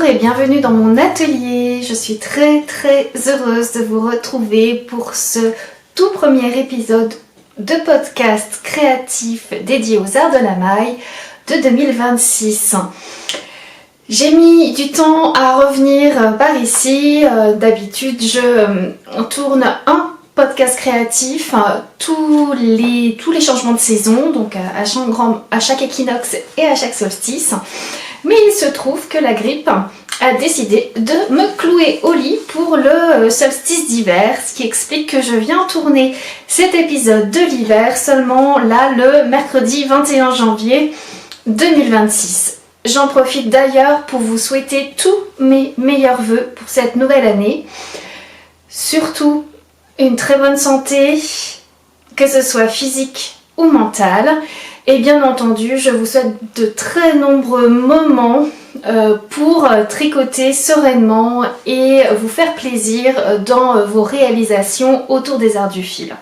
et bienvenue dans mon atelier. Je suis très heureuse de vous retrouver pour ce tout premier épisode de podcast créatif dédié aux arts de la maille de 2026. J'ai mis du temps à revenir par ici. D'habitude, je tourne un podcast créatif tous les changements de saison, donc à chaque équinoxe et à chaque solstice. Mais il se trouve que la grippe a décidé de me clouer au lit pour le solstice d'hiver, ce qui explique que je viens tourner cet épisode de l'hiver seulement là le mercredi 21 janvier 2026. J'en profite d'ailleurs pour vous souhaiter tous mes meilleurs vœux pour cette nouvelle année. Surtout une très bonne santé, que ce soit physique ou mentale. Et bien entendu, je vous souhaite de très nombreux moments pour tricoter sereinement et vous faire plaisir dans vos réalisations autour des arts du fil.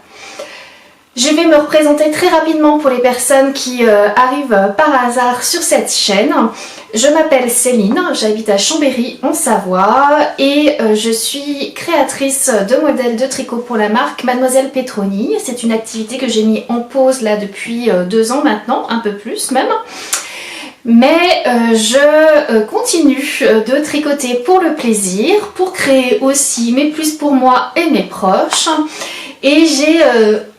Je vais me représenter très rapidement pour les personnes qui arrivent par hasard sur cette chaîne. Je m'appelle Céline, j'habite à Chambéry en Savoie et je suis créatrice de modèles de tricot pour la marque Mademoiselle Petroni. C'est une activité que j'ai mis en pause là depuis 2 ans maintenant, un peu plus même. Mais je continue de tricoter pour le plaisir, pour créer aussi, mais plus pour moi et mes proches. Et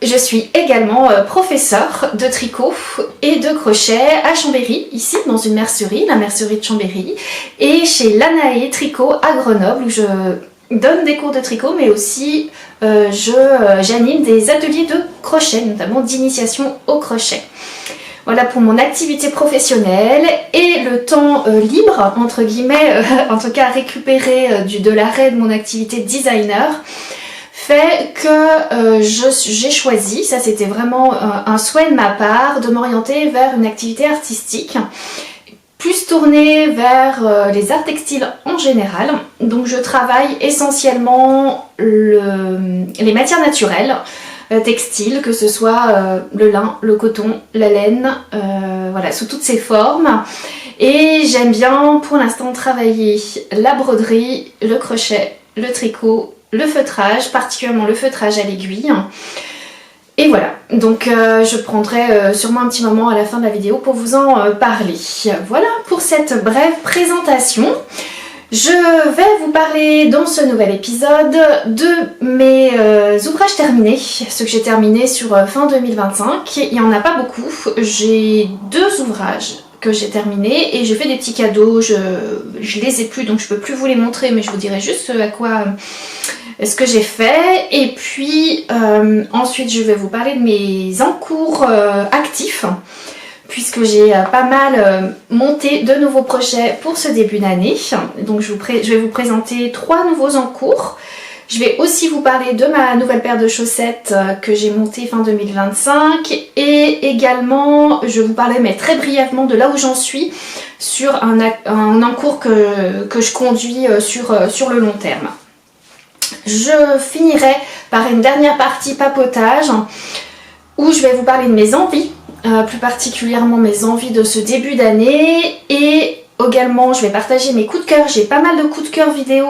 je suis également professeure de tricot et de crochet à Chambéry, ici dans une mercerie, la mercerie de Chambéry, et chez Lanae Tricot à Grenoble où je donne des cours de tricot, mais aussi j'anime des ateliers de crochet, notamment d'initiation au crochet. Voilà pour mon activité professionnelle et le temps libre, entre guillemets, en tout cas récupéré de l'arrêt de mon activité de designer, fait que j'ai choisi, ça c'était vraiment un souhait de ma part, de m'orienter vers une activité artistique, plus tournée vers les arts textiles en général. Donc je travaille essentiellement les matières naturelles, textiles, que ce soit le lin, le coton, la laine, voilà, sous toutes ses formes. Et j'aime bien pour l'instant travailler la broderie, le crochet, le tricot, le feutrage, particulièrement le feutrage à l'aiguille. Et voilà, donc je prendrai sûrement un petit moment à la fin de la vidéo pour vous en parler. Voilà pour cette brève présentation. Je vais vous parler dans ce nouvel épisode de mes ouvrages terminés, ceux que j'ai terminés sur fin 2025. Il n'y en a pas beaucoup, j'ai 2 ouvrages que j'ai terminés et j'ai fait des petits cadeaux, je les ai plus donc je peux plus vous les montrer, mais je vous dirai juste à quoi ce que j'ai fait. Et puis ensuite je vais vous parler de mes encours actifs, puisque j'ai pas mal monté de nouveaux projets pour ce début d'année. Donc je vais vous présenter 3 nouveaux encours. Je vais aussi vous parler de ma nouvelle paire de chaussettes que j'ai montée fin 2025. Et également, je vais vous parler, mais très brièvement, de là où j'en suis sur un encours que je conduis sur le long terme. Je finirai par une dernière partie papotage où je vais vous parler de mes envies. Plus particulièrement mes envies de ce début d'année, et également je vais partager mes coups de cœur. J'ai pas mal de coups de cœur vidéo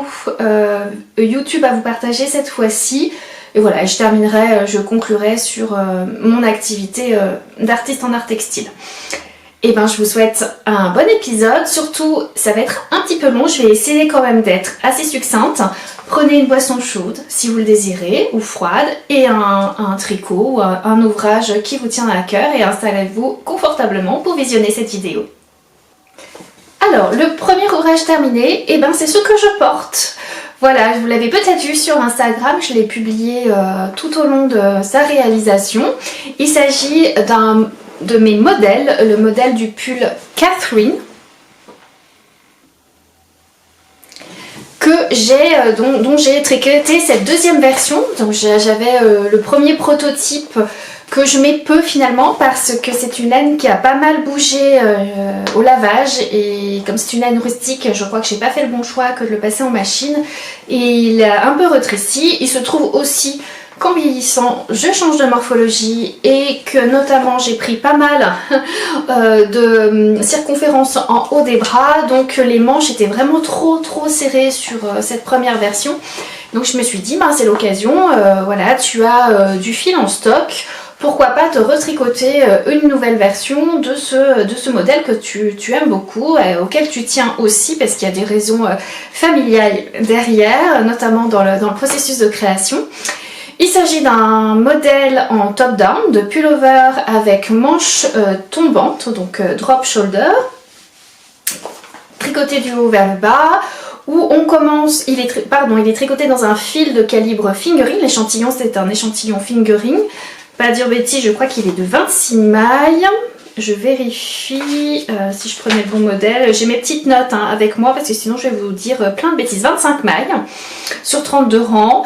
YouTube à vous partager cette fois-ci, et voilà, je conclurai sur mon activité d'artiste en art textile. Et ben je vous souhaite un bon épisode, surtout ça va être un petit peu long, je vais essayer quand même d'être assez succincte. Prenez une boisson chaude si vous le désirez, ou froide, et un tricot ou un ouvrage qui vous tient à cœur, et installez-vous confortablement pour visionner cette vidéo. Alors, le premier ouvrage terminé, c'est ce que je porte. Voilà, vous l'avez peut-être vu sur Instagram, je l'ai publié tout au long de sa réalisation. Il s'agit de mes modèles, le modèle du pull Catherine, dont j'ai tricoté cette 2e version. Donc j'avais le premier prototype que je mets peu finalement, parce que c'est une laine qui a pas mal bougé au lavage, et comme c'est une laine rustique, je crois que j'ai pas fait le bon choix que de le passer en machine, et il a un peu rétréci. Il se trouve aussi qu'en vieillissant, je change de morphologie et que notamment j'ai pris pas mal de circonférence en haut des bras, donc les manches étaient vraiment trop serrées sur cette première version. Donc je me suis dit, c'est l'occasion, voilà, tu as du fil en stock, pourquoi pas te retricoter une nouvelle version de ce modèle que tu aimes beaucoup, auquel tu tiens aussi, parce qu'il y a des raisons familiales derrière, notamment dans le processus de création. Il s'agit d'un modèle en top-down de pullover avec manches tombantes, donc drop shoulder, tricoté du haut vers le bas, où on commence, il est tricoté dans un fil de calibre fingering. L'échantillon, c'est un échantillon fingering. Pas dire bêtise, je crois qu'il est de 26 mailles. Je vérifie si je prenais le bon modèle. J'ai mes petites notes avec moi parce que sinon je vais vous dire plein de bêtises. 25 mailles sur 32 rangs.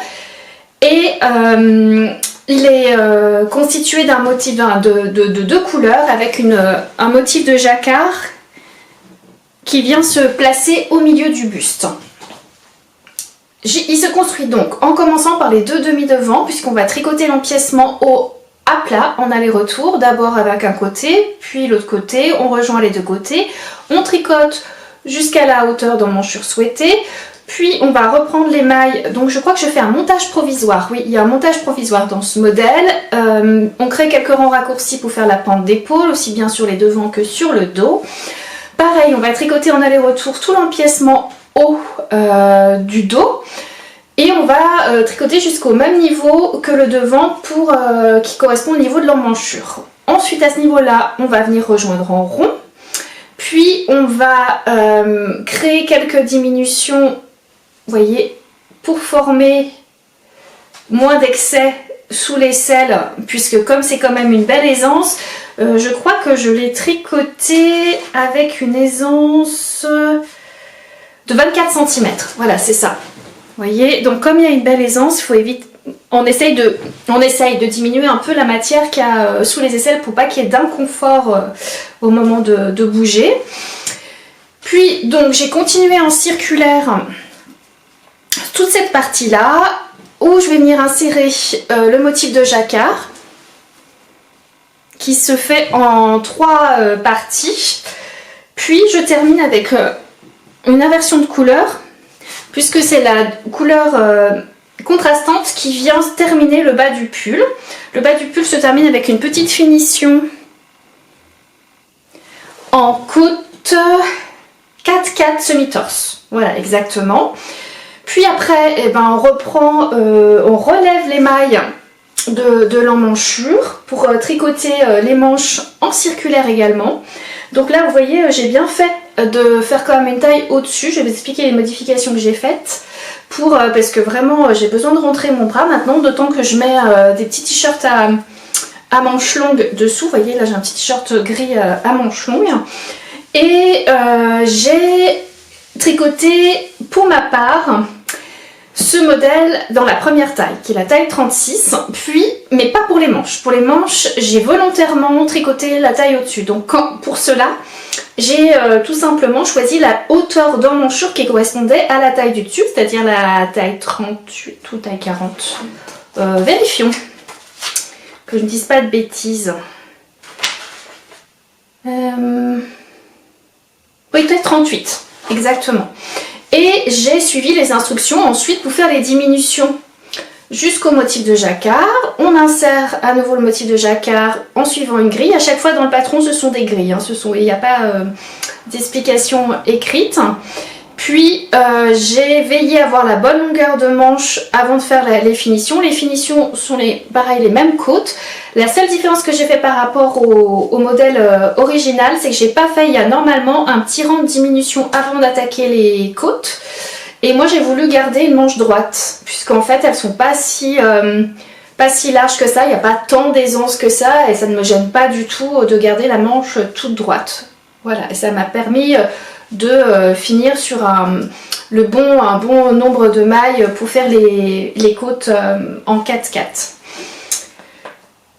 Et il est constitué d'un motif de deux couleurs avec un motif de jacquard qui vient se placer au milieu du buste. Il se construit donc en commençant par les deux demi-devants, puisqu'on va tricoter l'empiècement haut à plat en aller-retour, d'abord avec un côté, puis l'autre côté, on rejoint les deux côtés, on tricote jusqu'à la hauteur d'emmanchure souhaitée, puis on va reprendre les mailles. Donc je crois que je fais un montage provisoire. Oui, il y a un montage provisoire dans ce modèle. On crée quelques rangs raccourcis pour faire la pente d'épaule, aussi bien sur les devants que sur le dos. Pareil, on va tricoter en aller-retour tout l'empiècement haut du dos. Et on va tricoter jusqu'au même niveau que le devant qui correspond au niveau de l'emmanchure. Ensuite, à ce niveau-là, on va venir rejoindre en rond. Puis on va créer quelques diminutions, vous voyez, pour former moins d'excès sous l'aisselle, puisque comme c'est quand même une belle aisance, je crois que je l'ai tricoté avec une aisance de 24 cm. Voilà, c'est ça. Vous voyez, donc comme il y a une belle aisance, il faut éviter. On essaye de diminuer un peu la matière qu'il y a sous les aisselles pour pas qu'il y ait d'inconfort au moment de bouger. Puis donc j'ai continué en circulaire toute cette partie-là où je vais venir insérer le motif de jacquard qui se fait en 3 parties. Puis je termine avec une inversion de couleur, puisque c'est la couleur contrastante qui vient terminer le bas du pull. Le bas du pull se termine avec une petite finition en côte 4-4 semi-torse. Voilà, exactement. Puis après, on relève les mailles de l'emmanchure pour tricoter les manches en circulaire également. Donc là, vous voyez, j'ai bien fait de faire quand même une taille au-dessus. Je vais vous expliquer les modifications que j'ai faites parce que vraiment, j'ai besoin de rentrer mon bras maintenant, d'autant que je mets des petits t-shirts à manches longues dessous. Vous voyez, là, j'ai un petit t-shirt gris à manches longues. Et j'ai tricoté pour ma part ce modèle dans la première taille, qui est la taille 36, mais pas pour les manches. Pour les manches, j'ai volontairement tricoté la taille au-dessus. Donc pour cela, j'ai tout simplement choisi la hauteur d'emmanchure qui correspondait à la taille du dessus, c'est-à-dire la taille 38 ou taille 40. Vérifions, que je ne dise pas de bêtises. Oui, peut-être 38, exactement. Et j'ai suivi les instructions ensuite pour faire les diminutions jusqu'au motif de jacquard. On insère à nouveau le motif de jacquard en suivant une grille. À chaque fois dans le patron, ce sont des grilles. Il n'y a pas d'explication écrite. Puis j'ai veillé à avoir la bonne longueur de manche avant de faire les finitions. Les finitions sont pareil, les mêmes côtes. La seule différence que j'ai fait par rapport au modèle original, c'est que j'ai pas fait, il y a normalement un petit rang de diminution avant d'attaquer les côtes. Et moi j'ai voulu garder une manche droite, puisqu'en fait elles sont pas si larges que ça, il n'y a pas tant d'aisance que ça, et ça ne me gêne pas du tout de garder la manche toute droite. Voilà, et ça m'a permis de finir sur un bon nombre de mailles pour faire les côtes en 4-4.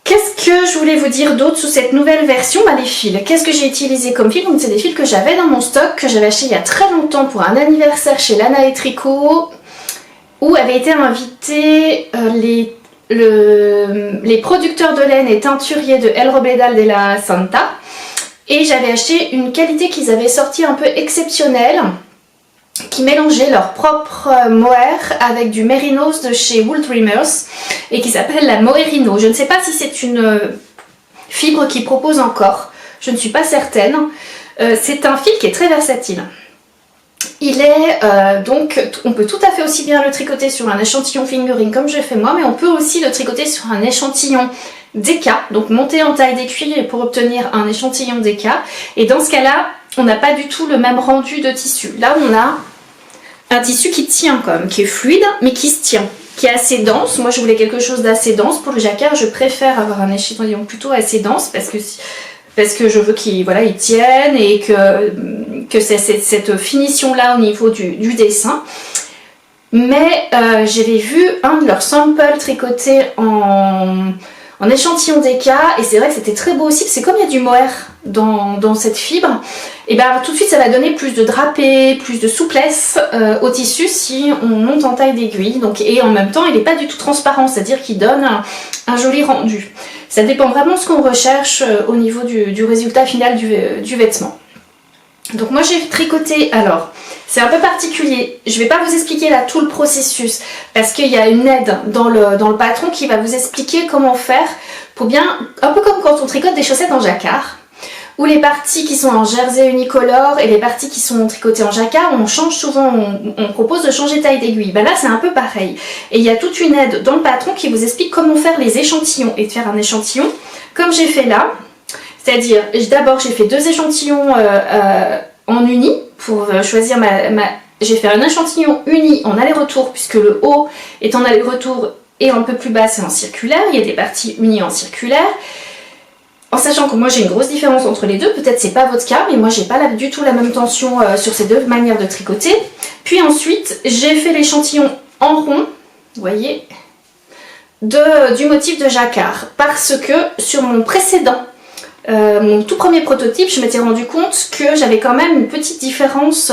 Qu'est-ce que je voulais vous dire d'autre sous cette nouvelle version? Les fils. Qu'est-ce que j'ai utilisé comme fils? Donc c'est des fils que j'avais dans mon stock, que j'avais acheté il y a très longtemps pour un anniversaire chez Lana et Tricot, où avaient été invités les producteurs de laine et teinturiers de El Robledal de la Santa. Et j'avais acheté une qualité qu'ils avaient sortie un peu exceptionnelle, qui mélangeait leur propre mohair avec du mérinos de chez Wool Dreamers et qui s'appelle la Moherino. Je ne sais pas si c'est une fibre qu'ils proposent encore, je ne suis pas certaine. C'est un fil qui est très versatile. Il est donc, on peut tout à fait aussi bien le tricoter sur un échantillon fingering comme je fais moi, mais on peut aussi le tricoter sur un échantillon déca, donc monter en taille d'écuyer pour obtenir un échantillon déca. Et dans ce cas-là, on n'a pas du tout le même rendu de tissu. Là, on a un tissu qui tient quand même, qui est fluide, mais qui se tient, qui est assez dense. Moi, je voulais quelque chose d'assez dense. Pour le jacquard, je préfère avoir un échantillon plutôt assez dense parce que je veux qu'il voilà, il tienne et que c'est cette finition-là au niveau du dessin. Mais j'avais vu un de leurs samples tricotés en échantillon déca et c'est vrai que c'était très beau aussi. C'est comme il y a du mohair dans cette fibre, et bien tout de suite ça va donner plus de drapé, plus de souplesse au tissu si on monte en taille d'aiguille. Et en même temps il n'est pas du tout transparent, c'est-à-dire qu'il donne un joli rendu. Ça dépend vraiment de ce qu'on recherche au niveau du résultat final du vêtement. Donc moi j'ai tricoté, alors c'est un peu particulier, je ne vais pas vous expliquer là tout le processus parce qu'il y a une aide dans le patron qui va vous expliquer comment faire pour bien, un peu comme quand on tricote des chaussettes en jacquard, où les parties qui sont en jersey unicolore et les parties qui sont tricotées en jacquard, on change souvent, on propose de changer taille d'aiguille. Ben là c'est un peu pareil. Et il y a toute une aide dans le patron qui vous explique comment faire les échantillons et de faire un échantillon comme j'ai fait là. C'est-à-dire, d'abord j'ai fait 2 échantillons en uni pour choisir j'ai fait un échantillon uni en aller-retour puisque le haut est en aller-retour et un peu plus bas c'est en circulaire. Il y a des parties unies en circulaire. En sachant que moi j'ai une grosse différence entre les deux, peut-être c'est pas votre cas, mais moi j'ai pas du tout la même tension sur ces deux manières de tricoter. Puis ensuite j'ai fait l'échantillon en rond, vous voyez, du motif de jacquard. Parce que sur mon précédent, mon tout premier prototype, je m'étais rendu compte que j'avais quand même une petite différence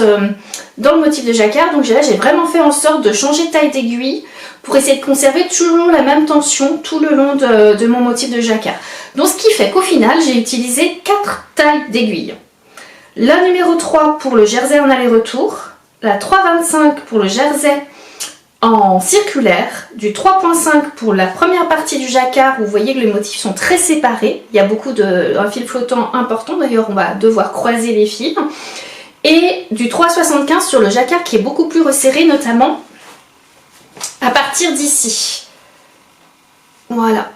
dans le motif de jacquard. Donc là j'ai vraiment fait en sorte de changer de taille d'aiguille pour essayer de conserver toujours la même tension tout le long de mon motif de jacquard. Donc ce qui fait qu'au final j'ai utilisé 4 tailles d'aiguille. La numéro 3 pour le jersey en aller-retour, la 3,25 pour le jersey en circulaire, du 3,5 pour la première partie du jacquard où vous voyez que les motifs sont très séparés. Il y a beaucoup un fil flottant important, d'ailleurs on va devoir croiser les fils. Et du 3,75 sur le jacquard qui est beaucoup plus resserré, notamment à partir d'ici. Voilà.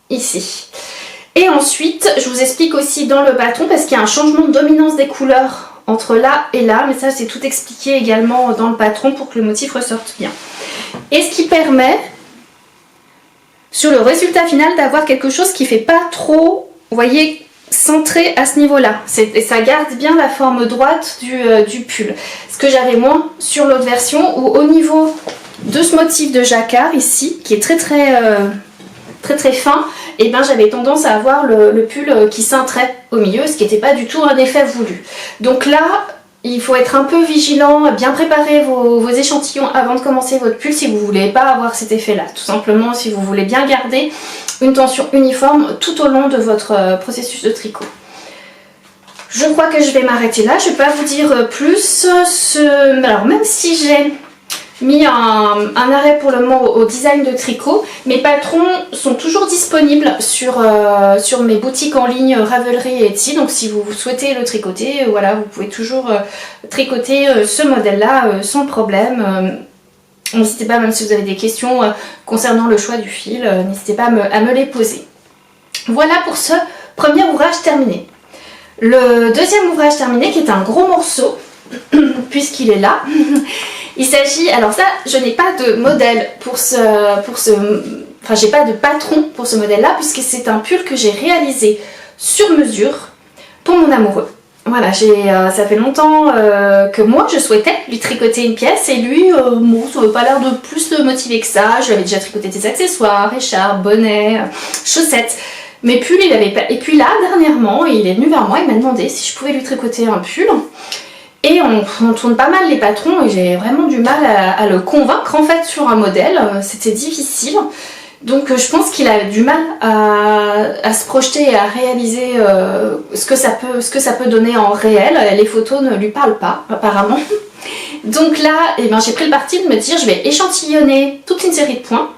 Ici. Et ensuite, je vous explique aussi dans le patron, parce qu'il y a un changement de dominance des couleurs entre là et là, mais ça c'est tout expliqué également dans le patron pour que le motif ressorte bien. Et ce qui permet, sur le résultat final, d'avoir quelque chose qui ne fait pas trop, vous voyez, centré à ce niveau-là. Et ça garde bien la forme droite du pull. Ce que j'avais moins sur l'autre version, où au niveau de ce motif de jacquard ici, qui est très fin, et ben j'avais tendance à avoir le pull qui cintrait au milieu, ce qui n'était pas du tout un effet voulu. Donc là, il faut être un peu vigilant, bien préparer vos échantillons avant de commencer votre pull si vous ne voulez pas avoir cet effet-là. Tout simplement si vous voulez bien garder une tension uniforme tout au long de votre processus de tricot. Je crois que je vais m'arrêter là, je ne vais pas vous dire plus. Alors même si j'ai mis un arrêt pour le moment au design de tricot, mes patrons sont toujours disponibles sur mes boutiques en ligne Ravelry et Etsy, donc si vous souhaitez le tricoter, voilà, vous pouvez toujours tricoter ce modèle là sans problème. N'hésitez pas, même si vous avez des questions concernant le choix du fil, n'hésitez pas à me les poser. Voilà pour ce premier ouvrage terminé. Le deuxième ouvrage terminé, qui est un gros morceau, puisqu'il est là. Il s'agit, alors ça, je n'ai pas de modèle enfin j'ai pas de patron pour ce modèle là, puisque c'est un pull que j'ai réalisé sur mesure pour mon amoureux. Voilà, ça fait longtemps que moi je souhaitais lui tricoter une pièce et lui, bon, ça n'avait pas l'air de plus le motiver que ça. Je lui avais déjà tricoté des accessoires, écharpes, bonnets, chaussettes. Mais pull, il avait pas. Et puis là, dernièrement, il est venu vers moi, il m'a demandé si je pouvais lui tricoter un pull. Et on tourne pas mal les patrons et j'ai vraiment du mal à le convaincre en fait sur un modèle, c'était difficile. Donc je pense qu'il a du mal à se projeter et à réaliser ce que ça peut donner en réel. Les photos ne lui parlent pas apparemment. Donc là, eh ben, j'ai pris le parti de me dire je vais échantillonner toute une série de points.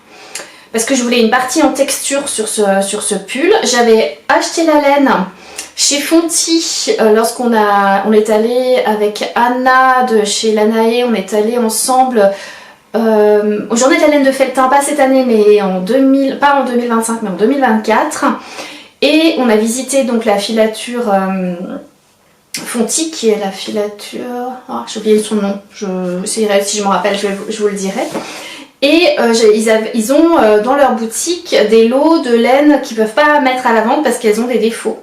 Parce que je voulais une partie en texture sur ce pull. J'avais acheté la laine chez Fonty lorsqu'on est allé avec Anna de chez Lanae, on est allé ensemble aux Journées de la laine de Felletin, pas cette année mais pas en 2025 mais en 2024. Et on a visité donc la filature Fonty qui est la filature... Oh, j'ai oublié son nom, si je me rappelle je vous le dirai. Et ils ont dans leur boutique des lots de laine qu'ils ne peuvent pas mettre à la vente parce qu'elles ont des défauts.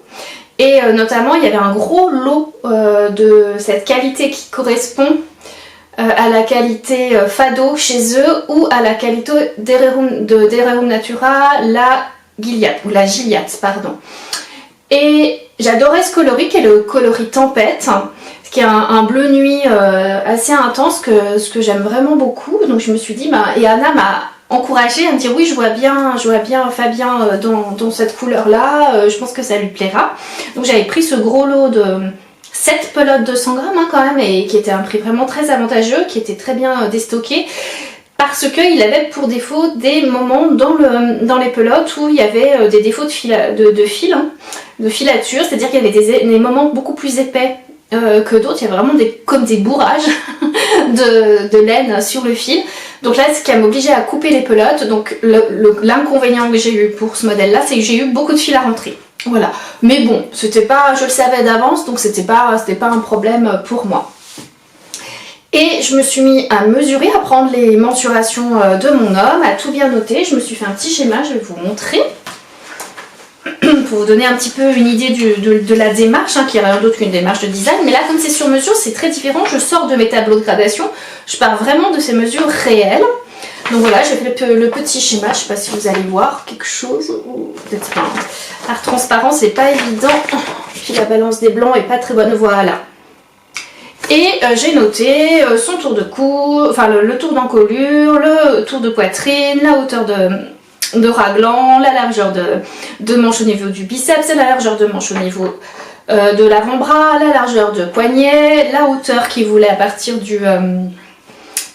Et notamment il y avait un gros lot de cette qualité qui correspond à la qualité Fado chez eux ou à la qualité d'Ererum Natura, la Gilliatt, pardon. Et j'adorais ce coloris qui est le coloris Tempête, qui est un bleu nuit assez intense, ce que j'aime vraiment beaucoup. Donc je me suis dit, et Anna m'a encouragée à me dire oui, je vois bien Fabien dans cette couleur là, je pense que ça lui plaira. Donc j'avais pris ce gros lot de 7 pelotes de 100 grammes quand même, et qui était un prix vraiment très avantageux, qui était très bien déstocké, parce qu'il avait pour défaut des moments dans les pelotes où il y avait des défauts de filature, c'est-à-dire qu'il y avait des moments beaucoup plus épais que d'autres, il y a vraiment comme des bourrages de laine sur le fil. Donc là, ce qui m'a obligée à couper les pelotes. Donc l'inconvénient que j'ai eu pour ce modèle là, c'est que j'ai eu beaucoup de fil à rentrer. Voilà, mais bon, c'était pas, je le savais d'avance, donc c'était pas un problème pour moi. Et je me suis mis à mesurer, à prendre les mensurations de mon homme, à tout bien noter. Je me suis fait un petit schéma, je vais vous montrer pour vous donner un petit peu une idée de la démarche, qui n'est rien d'autre qu'une démarche de design. Mais là, comme c'est sur mesure, c'est très différent. Je sors de mes tableaux de gradation, je pars vraiment de ces mesures réelles. Donc voilà, j'ai fait le petit schéma, je ne sais pas si vous allez voir quelque chose, ou peut-être pas. Par transparent, c'est pas évident. Puis la balance des blancs est pas très bonne, voilà. Et j'ai noté son tour de cou, enfin le tour d'encolure, le tour de poitrine, la hauteur de raglan, la largeur de manche au niveau du biceps, la largeur de manche au niveau de l'avant-bras, la largeur de poignet, la hauteur qu'il voulait à partir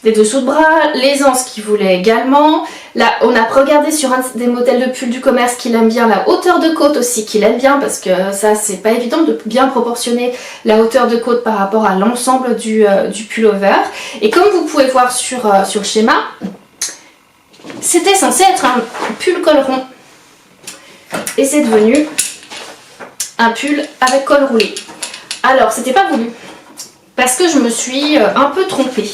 des dessous de bras, l'aisance qu'il voulait également. Là, on a regardé sur un des modèles de pull du commerce qu'il aime bien, la hauteur de côte aussi qu'il aime bien, parce que ça c'est pas évident de bien proportionner la hauteur de côte par rapport à l'ensemble du pullover. Et comme vous pouvez voir sur le schéma, c'était censé être un pull col rond. Et c'est devenu un pull avec col roulé. Alors, c'était pas voulu, parce que je me suis un peu trompée.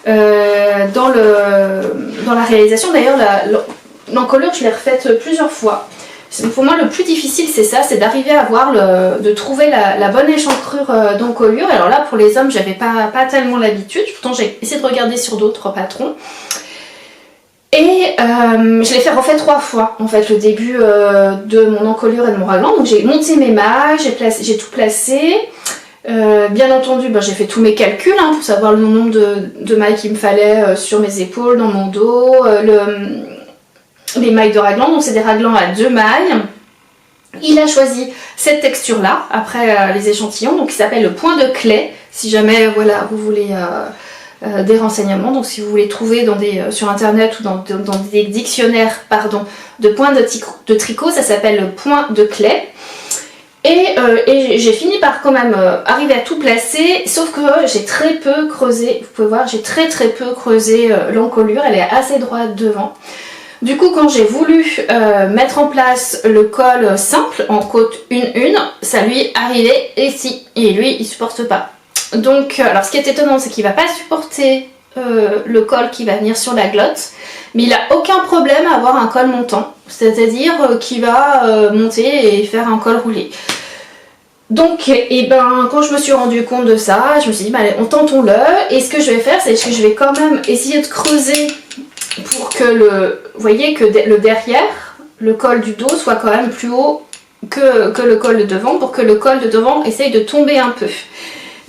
Dans la réalisation, d'ailleurs l'encolure je l'ai refaite plusieurs fois. Pour moi le plus difficile c'est ça, c'est d'arriver à de trouver la bonne échancrure d'encolure. Alors là pour les hommes j'avais pas tellement l'habitude, pourtant j'ai essayé de regarder sur d'autres patrons. Et je l'ai refait 3 fois en fait le début de mon encolure et de mon raglan. Donc j'ai monté mes mailles, j'ai tout placé. Bien entendu, j'ai fait tous mes calculs pour savoir le nombre de mailles qu'il me fallait sur mes épaules, dans mon dos, les mailles de raglan. Donc c'est des raglans à 2 mailles. Il a choisi cette texture là après les échantillons, donc il s'appelle le point de Clay. Si jamais voilà, vous voulez des renseignements, donc si vous voulez trouver sur internet ou dans des dictionnaires de points de tricot, ça s'appelle le point de Clay. Et j'ai fini par quand même arriver à tout placer, sauf que j'ai très peu creusé, vous pouvez voir, j'ai très peu creusé l'encolure, elle est assez droite devant. Du coup, quand j'ai voulu mettre en place le col simple en côte 1-1, ça lui arrivait ici, et lui il supporte pas. Donc, alors ce qui est étonnant, c'est qu'il va pas supporter le col qui va venir sur la glotte, mais il a aucun problème à avoir un col montant, c'est-à-dire qu'il va monter et faire un col roulé. Donc, quand je me suis rendu compte de ça, je me suis dit, allez, tentons-le. Et ce que je vais faire, c'est que je vais quand même essayer de creuser pour que vous voyez que le derrière, le col du dos, soit quand même plus haut que le col de devant, pour que le col de devant essaye de tomber un peu.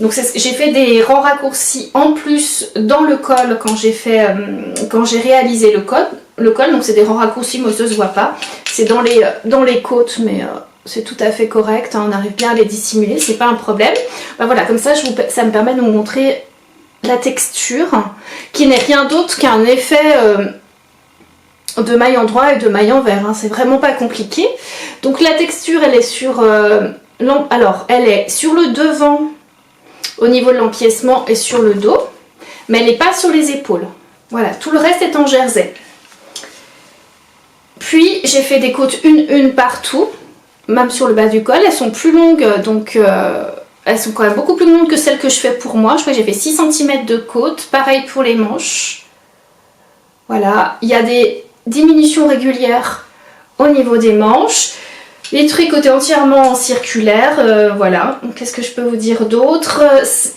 Donc j'ai fait des rangs raccourcis en plus dans le col quand j'ai réalisé le col. Donc c'est des rangs raccourcis, moi ça se voit pas. C'est dans les côtes, mais c'est tout à fait correct, hein, on arrive bien à les dissimuler, c'est pas un problème. Ben voilà, comme ça ça me permet de vous montrer la texture, qui n'est rien d'autre qu'un effet de maille en droit et de maille envers, hein, c'est vraiment pas compliqué. Donc la texture elle est sur elle est sur le devant au niveau de l'empiècement et sur le dos, mais elle n'est pas sur les épaules. Voilà, tout le reste est en jersey. Puis j'ai fait des côtes une partout, même sur le bas du col. Elles sont plus longues, donc elles sont quand même beaucoup plus longues que celles que je fais pour moi. Je crois que j'ai fait 6 cm de côte, pareil pour les manches. Voilà, il y a des diminutions régulières au niveau des manches. Les tricotés entièrement en circulaire, voilà. Qu'est-ce que je peux vous dire d'autre?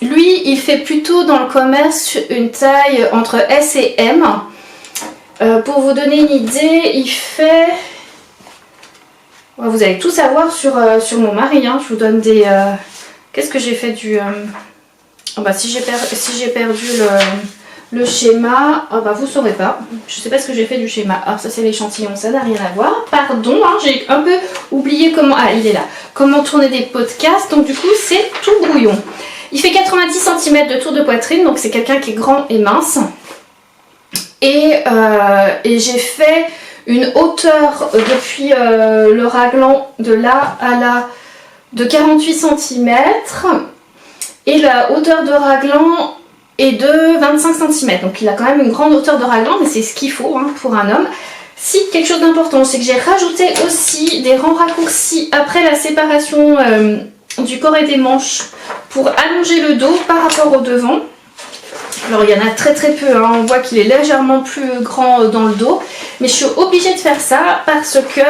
Lui, il fait plutôt dans le commerce une taille entre S et M. Pour vous donner une idée, il fait... Vous allez tout savoir sur mon mari, hein. Je vous donne des... Qu'est-ce que j'ai fait du... si j'ai perdu le schéma, vous saurez pas. Je sais pas ce que j'ai fait du schéma. Alors ça c'est l'échantillon, ça n'a rien à voir. Pardon, hein, j'ai un peu oublié comment... Ah, il est là. Comment tourner des podcasts. Donc du coup c'est tout brouillon. Il fait 90 cm de tour de poitrine, donc c'est quelqu'un qui est grand et mince. Et j'ai fait une hauteur depuis le raglan de là à là de 48 cm. Et la hauteur de raglan est de 25 cm. Donc il a quand même une grande hauteur de raglan, mais c'est ce qu'il faut, hein, pour un homme. Si, quelque chose d'important, c'est que j'ai rajouté aussi des rangs raccourcis après la séparation du corps et des manches pour allonger le dos par rapport au devant. Alors il y en a très peu, hein. On voit qu'il est légèrement plus grand dans le dos, mais je suis obligée de faire ça parce que,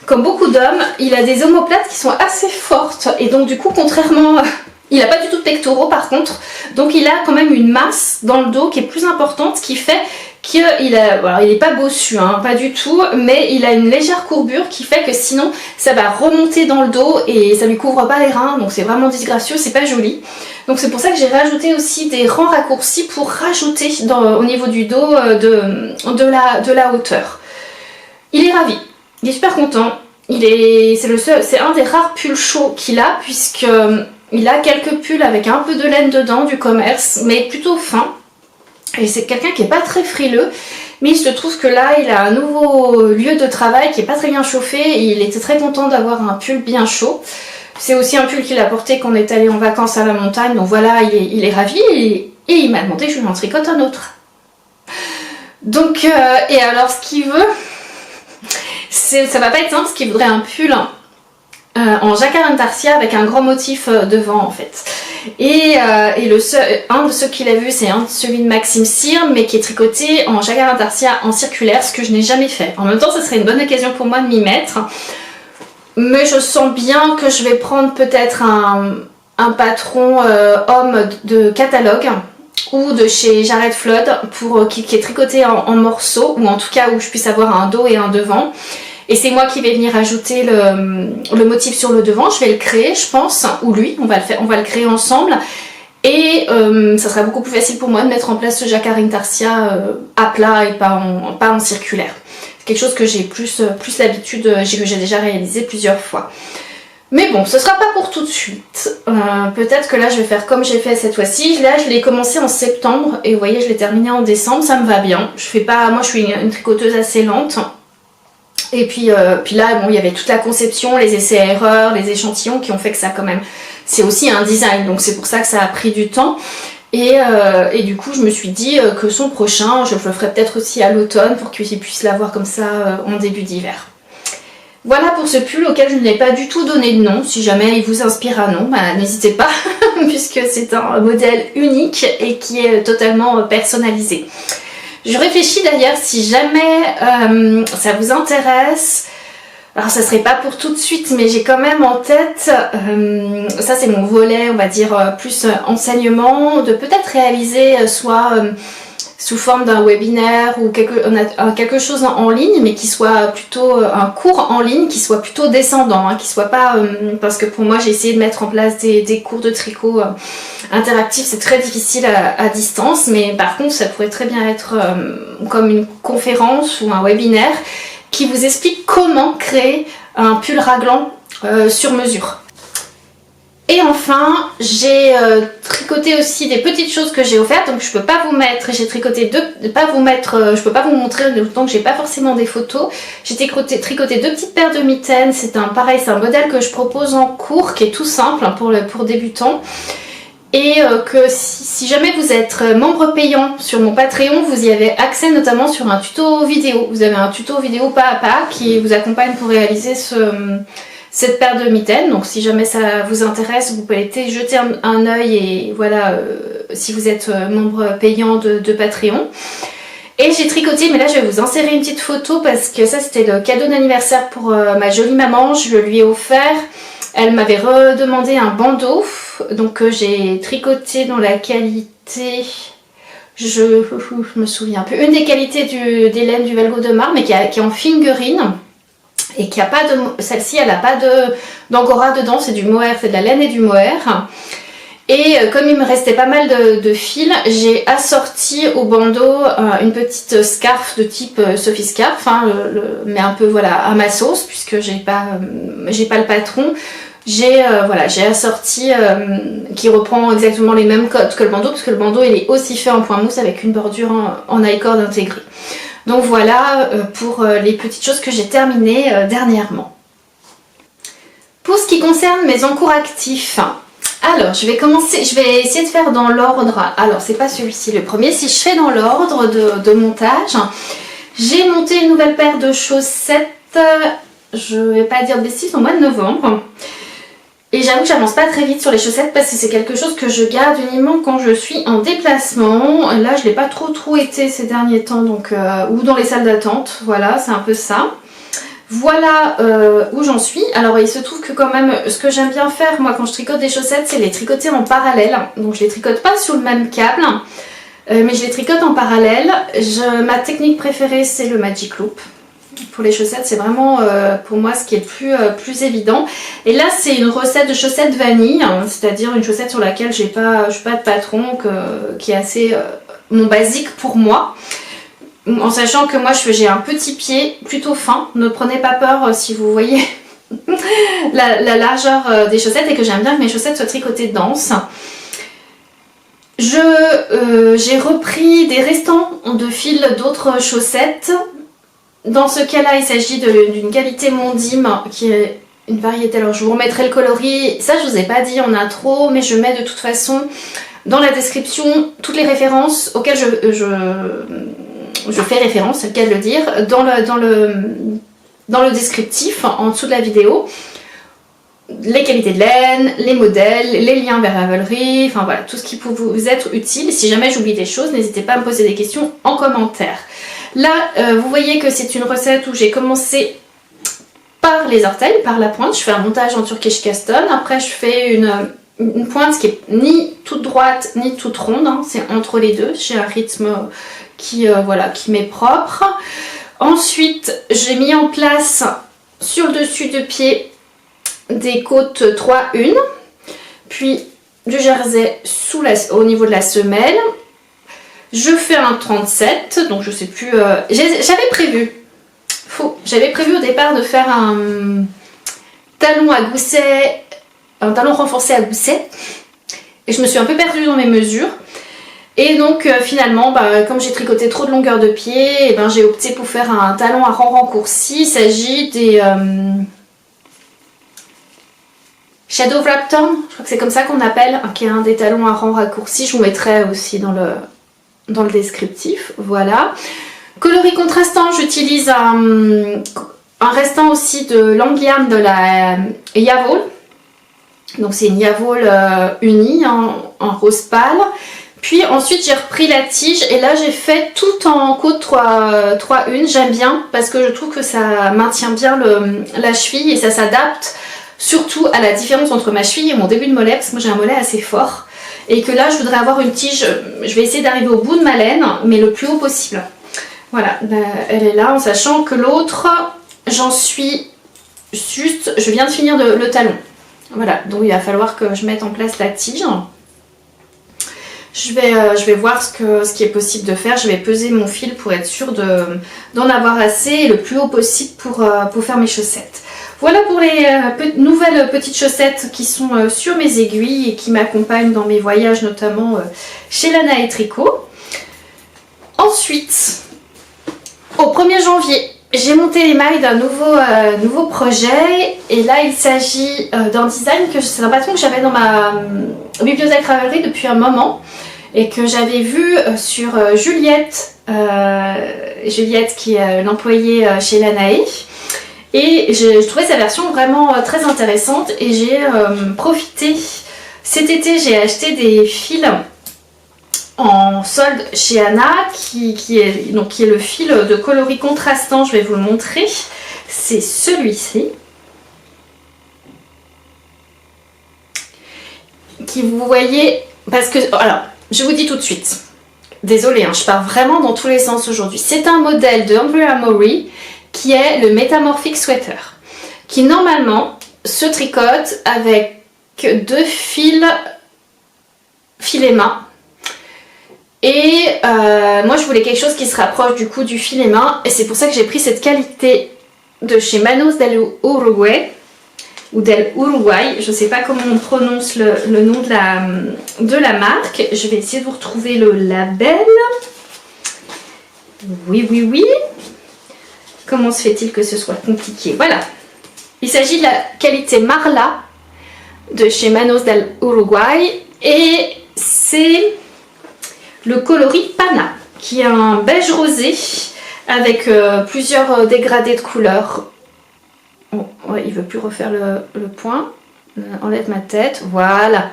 comme beaucoup d'hommes, il a des omoplates qui sont assez fortes et donc du coup, contrairement... Il n'a pas du tout de pectoraux par contre, donc il a quand même une masse dans le dos qui est plus importante, ce qui fait qu'il n'est pas bossu, hein, pas du tout, mais il a une légère courbure qui fait que sinon ça va remonter dans le dos et ça lui couvre pas les reins, donc c'est vraiment disgracieux, c'est pas joli. Donc c'est pour ça que j'ai rajouté aussi des rangs raccourcis pour rajouter au niveau du dos de la hauteur. Il est ravi, il est super content, c'est un des rares pulls chauds qu'il a puisque... Il a quelques pulls avec un peu de laine dedans du commerce, mais plutôt fin. Et c'est quelqu'un qui n'est pas très frileux. Mais il se trouve que là, il a un nouveau lieu de travail qui n'est pas très bien chauffé. Et il était très content d'avoir un pull bien chaud. C'est aussi un pull qu'il a porté quand on est allé en vacances à la montagne. Donc voilà, il est ravi. Et il m'a demandé que je lui en tricote un autre. Donc, et alors ce qu'il veut, ça va pas être simple, parce qu'il voudrait un pull... en jacquard intarsia avec un grand motif devant en fait. Et un de ceux qu'il a vu, c'est celui de Maxime Cyr, mais qui est tricoté en jacquard intarsia en circulaire, ce que je n'ai jamais fait. En même temps, ce serait une bonne occasion pour moi de m'y mettre. Mais je sens bien que je vais prendre peut-être un patron homme de catalogue ou de chez Jared Flood qui est tricoté en morceaux, ou en tout cas où je puisse avoir un dos et un devant. Et c'est moi qui vais venir ajouter le motif sur le devant. Je vais le créer, je pense, ou lui, on va le créer ensemble. Et ça sera beaucoup plus facile pour moi de mettre en place ce jacquard intarsia à plat et pas en circulaire. C'est quelque chose que j'ai plus l'habitude, que j'ai déjà réalisé plusieurs fois. Mais bon, ce sera pas pour tout de suite. Peut-être que là, je vais faire comme j'ai fait cette fois-ci. Là, je l'ai commencé en septembre et vous voyez, je l'ai terminé en décembre. Ça me va bien. Moi, je suis une tricoteuse assez lente. Et puis là, bon, il y avait toute la conception, les essais-erreurs, les échantillons qui ont fait que ça quand même... C'est aussi un design, donc c'est pour ça que ça a pris du temps. Et du coup, je me suis dit que son prochain, je le ferai peut-être aussi à l'automne pour qu'il puisse l'avoir comme ça en début d'hiver. Voilà pour ce pull auquel je n'ai pas du tout donné de nom. Si jamais il vous inspire un nom, n'hésitez pas, puisque c'est un modèle unique et qui est totalement personnalisé. Je réfléchis d'ailleurs, si jamais ça vous intéresse, alors ça serait pas pour tout de suite, mais j'ai quand même en tête, ça c'est mon volet, on va dire plus enseignement, de peut-être réaliser soit sous forme d'un webinaire ou quelque chose en ligne, mais qui soit plutôt un cours en ligne, qui soit plutôt descendant, hein, qui soit pas... parce que pour moi, j'ai essayé de mettre en place des cours de tricot interactifs, c'est très difficile à distance, mais par contre, ça pourrait très bien être comme une conférence ou un webinaire qui vous explique comment créer un pull raglan sur mesure. Et enfin, j'ai tricoté aussi des petites choses que j'ai offertes, donc je peux pas vous mettre, j'ai tricoté je peux pas vous montrer d'autant que j'ai pas forcément des photos. J'ai tricoté 2 petites paires de mitaines, c'est un modèle que je propose en cours qui est tout simple hein, pour débutants. Et que si jamais vous êtes membre payant sur mon Patreon, vous y avez accès notamment sur un tuto vidéo. Vous avez un tuto vidéo pas à pas qui vous accompagne pour réaliser cette paire de mitaines. Donc si jamais ça vous intéresse, vous pouvez jeter un œil et voilà, si vous êtes membre payant de Patreon. Et j'ai tricoté, mais là je vais vous insérer une petite photo parce que ça c'était le cadeau d'anniversaire pour ma jolie maman, je le lui ai offert. Elle m'avait redemandé un bandeau, donc j'ai tricoté dans la qualité, je me souviens un peu, une des qualités des laines du Valgo de Mar, mais qui est en fingering, et qui a pas de, celle-ci elle n'a pas d'angora dedans, c'est du mohair, c'est de la laine et du mohair. Et comme il me restait pas mal de fils, j'ai assorti au bandeau une petite scarf de type Sophie Scarf, hein, mais un peu voilà à ma sauce puisque j'ai pas le patron. J'ai assorti qui reprend exactement les mêmes codes que le bandeau, parce que le bandeau il est aussi fait en point mousse avec une bordure en I-cord intégrée. Donc voilà pour les petites choses que j'ai terminées dernièrement. Pour ce qui concerne mes encours actifs, alors je vais essayer de faire dans l'ordre. Alors c'est pas celui-ci le premier, si je fais dans l'ordre de montage, j'ai monté une nouvelle paire de chaussettes, je vais pas dire de bêtises, au mois de novembre. Et j'avoue que j'avance pas très vite sur les chaussettes parce que c'est quelque chose que je garde uniquement quand je suis en déplacement. Là je l'ai pas trop été ces derniers temps, donc ou dans les salles d'attente, voilà, c'est un peu ça. Voilà où j'en suis. Alors il se trouve que quand même ce que j'aime bien faire moi quand je tricote des chaussettes, c'est les tricoter en parallèle. Donc je les tricote pas sur le même câble, mais je les tricote en parallèle. Ma technique préférée c'est le Magic Loop. Pour les chaussettes c'est vraiment pour moi ce qui est le plus évident. Et là c'est une recette de chaussettes vanille, hein, c'est-à-dire une chaussette sur laquelle je n'ai pas de patron, qui est assez mon basique pour moi. En sachant que moi j'ai un petit pied plutôt fin, ne prenez pas peur si vous voyez la largeur des chaussettes et que j'aime bien que mes chaussettes soient tricotées denses. J'ai repris des restants de fil d'autres chaussettes. Dans ce cas-là, il s'agit d'une qualité Mondim qui est une variété. Alors je vous remettrai le coloris, ça je vous ai pas dit en intro, mais je mets de toute façon dans la description toutes les références auxquelles je fais référence, c'est le cas de le dire, dans le descriptif en dessous de la vidéo. Les qualités de laine, les modèles, les liens vers Ravelry, enfin voilà, tout ce qui peut vous être utile. Si jamais j'oublie des choses, n'hésitez pas à me poser des questions en commentaire. Là, vous voyez que c'est une recette où j'ai commencé par les orteils, par la pointe. Je fais un montage en Turkish Caston. Après, je fais une pointe qui est ni toute droite ni toute ronde, hein, c'est entre les deux. J'ai un rythme qui m'est propre. Ensuite, j'ai mis en place sur le dessus de pied des côtes 3-1, puis du jersey au niveau de la semelle. Je fais un 37, donc je sais plus. J'avais prévu au départ de faire un talon à gousset, un talon renforcé à gousset, et je me suis un peu perdue dans mes mesures. Et donc finalement, comme j'ai tricoté trop de longueur de pied, j'ai opté pour faire un talon à rang raccourci. Il s'agit des Shadow Wrap Torn, je crois que c'est comme ça qu'on appelle, qui est un des talons à rang raccourci. Je vous mettrai aussi dans le descriptif, voilà. Coloris contrastant, j'utilise un restant aussi de Langyam de la Yavol. Donc c'est une Yavol unie en rose pâle. Puis ensuite j'ai repris la tige et là j'ai fait tout en côte 3-1. J'aime bien parce que je trouve que ça maintient bien la cheville et ça s'adapte surtout à la différence entre ma cheville et mon début de mollet, parce que moi j'ai un mollet assez fort. et que là je voudrais avoir une tige, je vais essayer d'arriver au bout de ma laine mais le plus haut possible. Voilà, elle est là en sachant que l'autre j'en suis juste, je viens de finir le talon. Voilà, donc il va falloir que je mette en place la tige. Je vais voir ce qui est possible de faire. Je vais peser mon fil pour être sûre d'en avoir assez et le plus haut possible pour faire mes chaussettes. Voilà pour les nouvelles petites chaussettes qui sont sur mes aiguilles et qui m'accompagnent dans mes voyages, notamment chez Lana et Tricot. Ensuite, au 1er janvier, j'ai monté les mailles d'un nouveau projet. Et là, il s'agit d'un design c'est un patron que j'avais dans ma bibliothèque Ravelry depuis un moment. Et que j'avais vu sur Juliette, Juliette qui est l'employée chez Lanae. Et je trouvais sa version vraiment très intéressante et j'ai profité. Cet été, j'ai acheté des fils en solde chez Anna qui est le fil de coloris contrastant. Je vais vous le montrer. C'est celui-ci. Qui vous voyez, parce que, alors, je vous dis tout de suite, désolée, je pars vraiment dans tous les sens aujourd'hui. C'est un modèle de Umbrella Mori qui est le Metamorphic Sweater, qui normalement se tricote avec 2 fils filet main. Et moi je voulais quelque chose qui se rapproche du coup du filet main, et c'est pour ça que j'ai pris cette qualité de chez Manos del Uruguay. Ou del Uruguay, je ne sais pas comment on prononce le nom de la marque. Je vais essayer de vous retrouver le label. Oui. Comment se fait-il que ce soit compliqué? Voilà. Il s'agit de la qualité Marla de chez Manos del Uruguay. Et c'est le coloris Pana, qui est un beige rosé avec plusieurs dégradés de couleurs. Oh, ouais, il veut plus refaire le point. Enlève ma tête, voilà.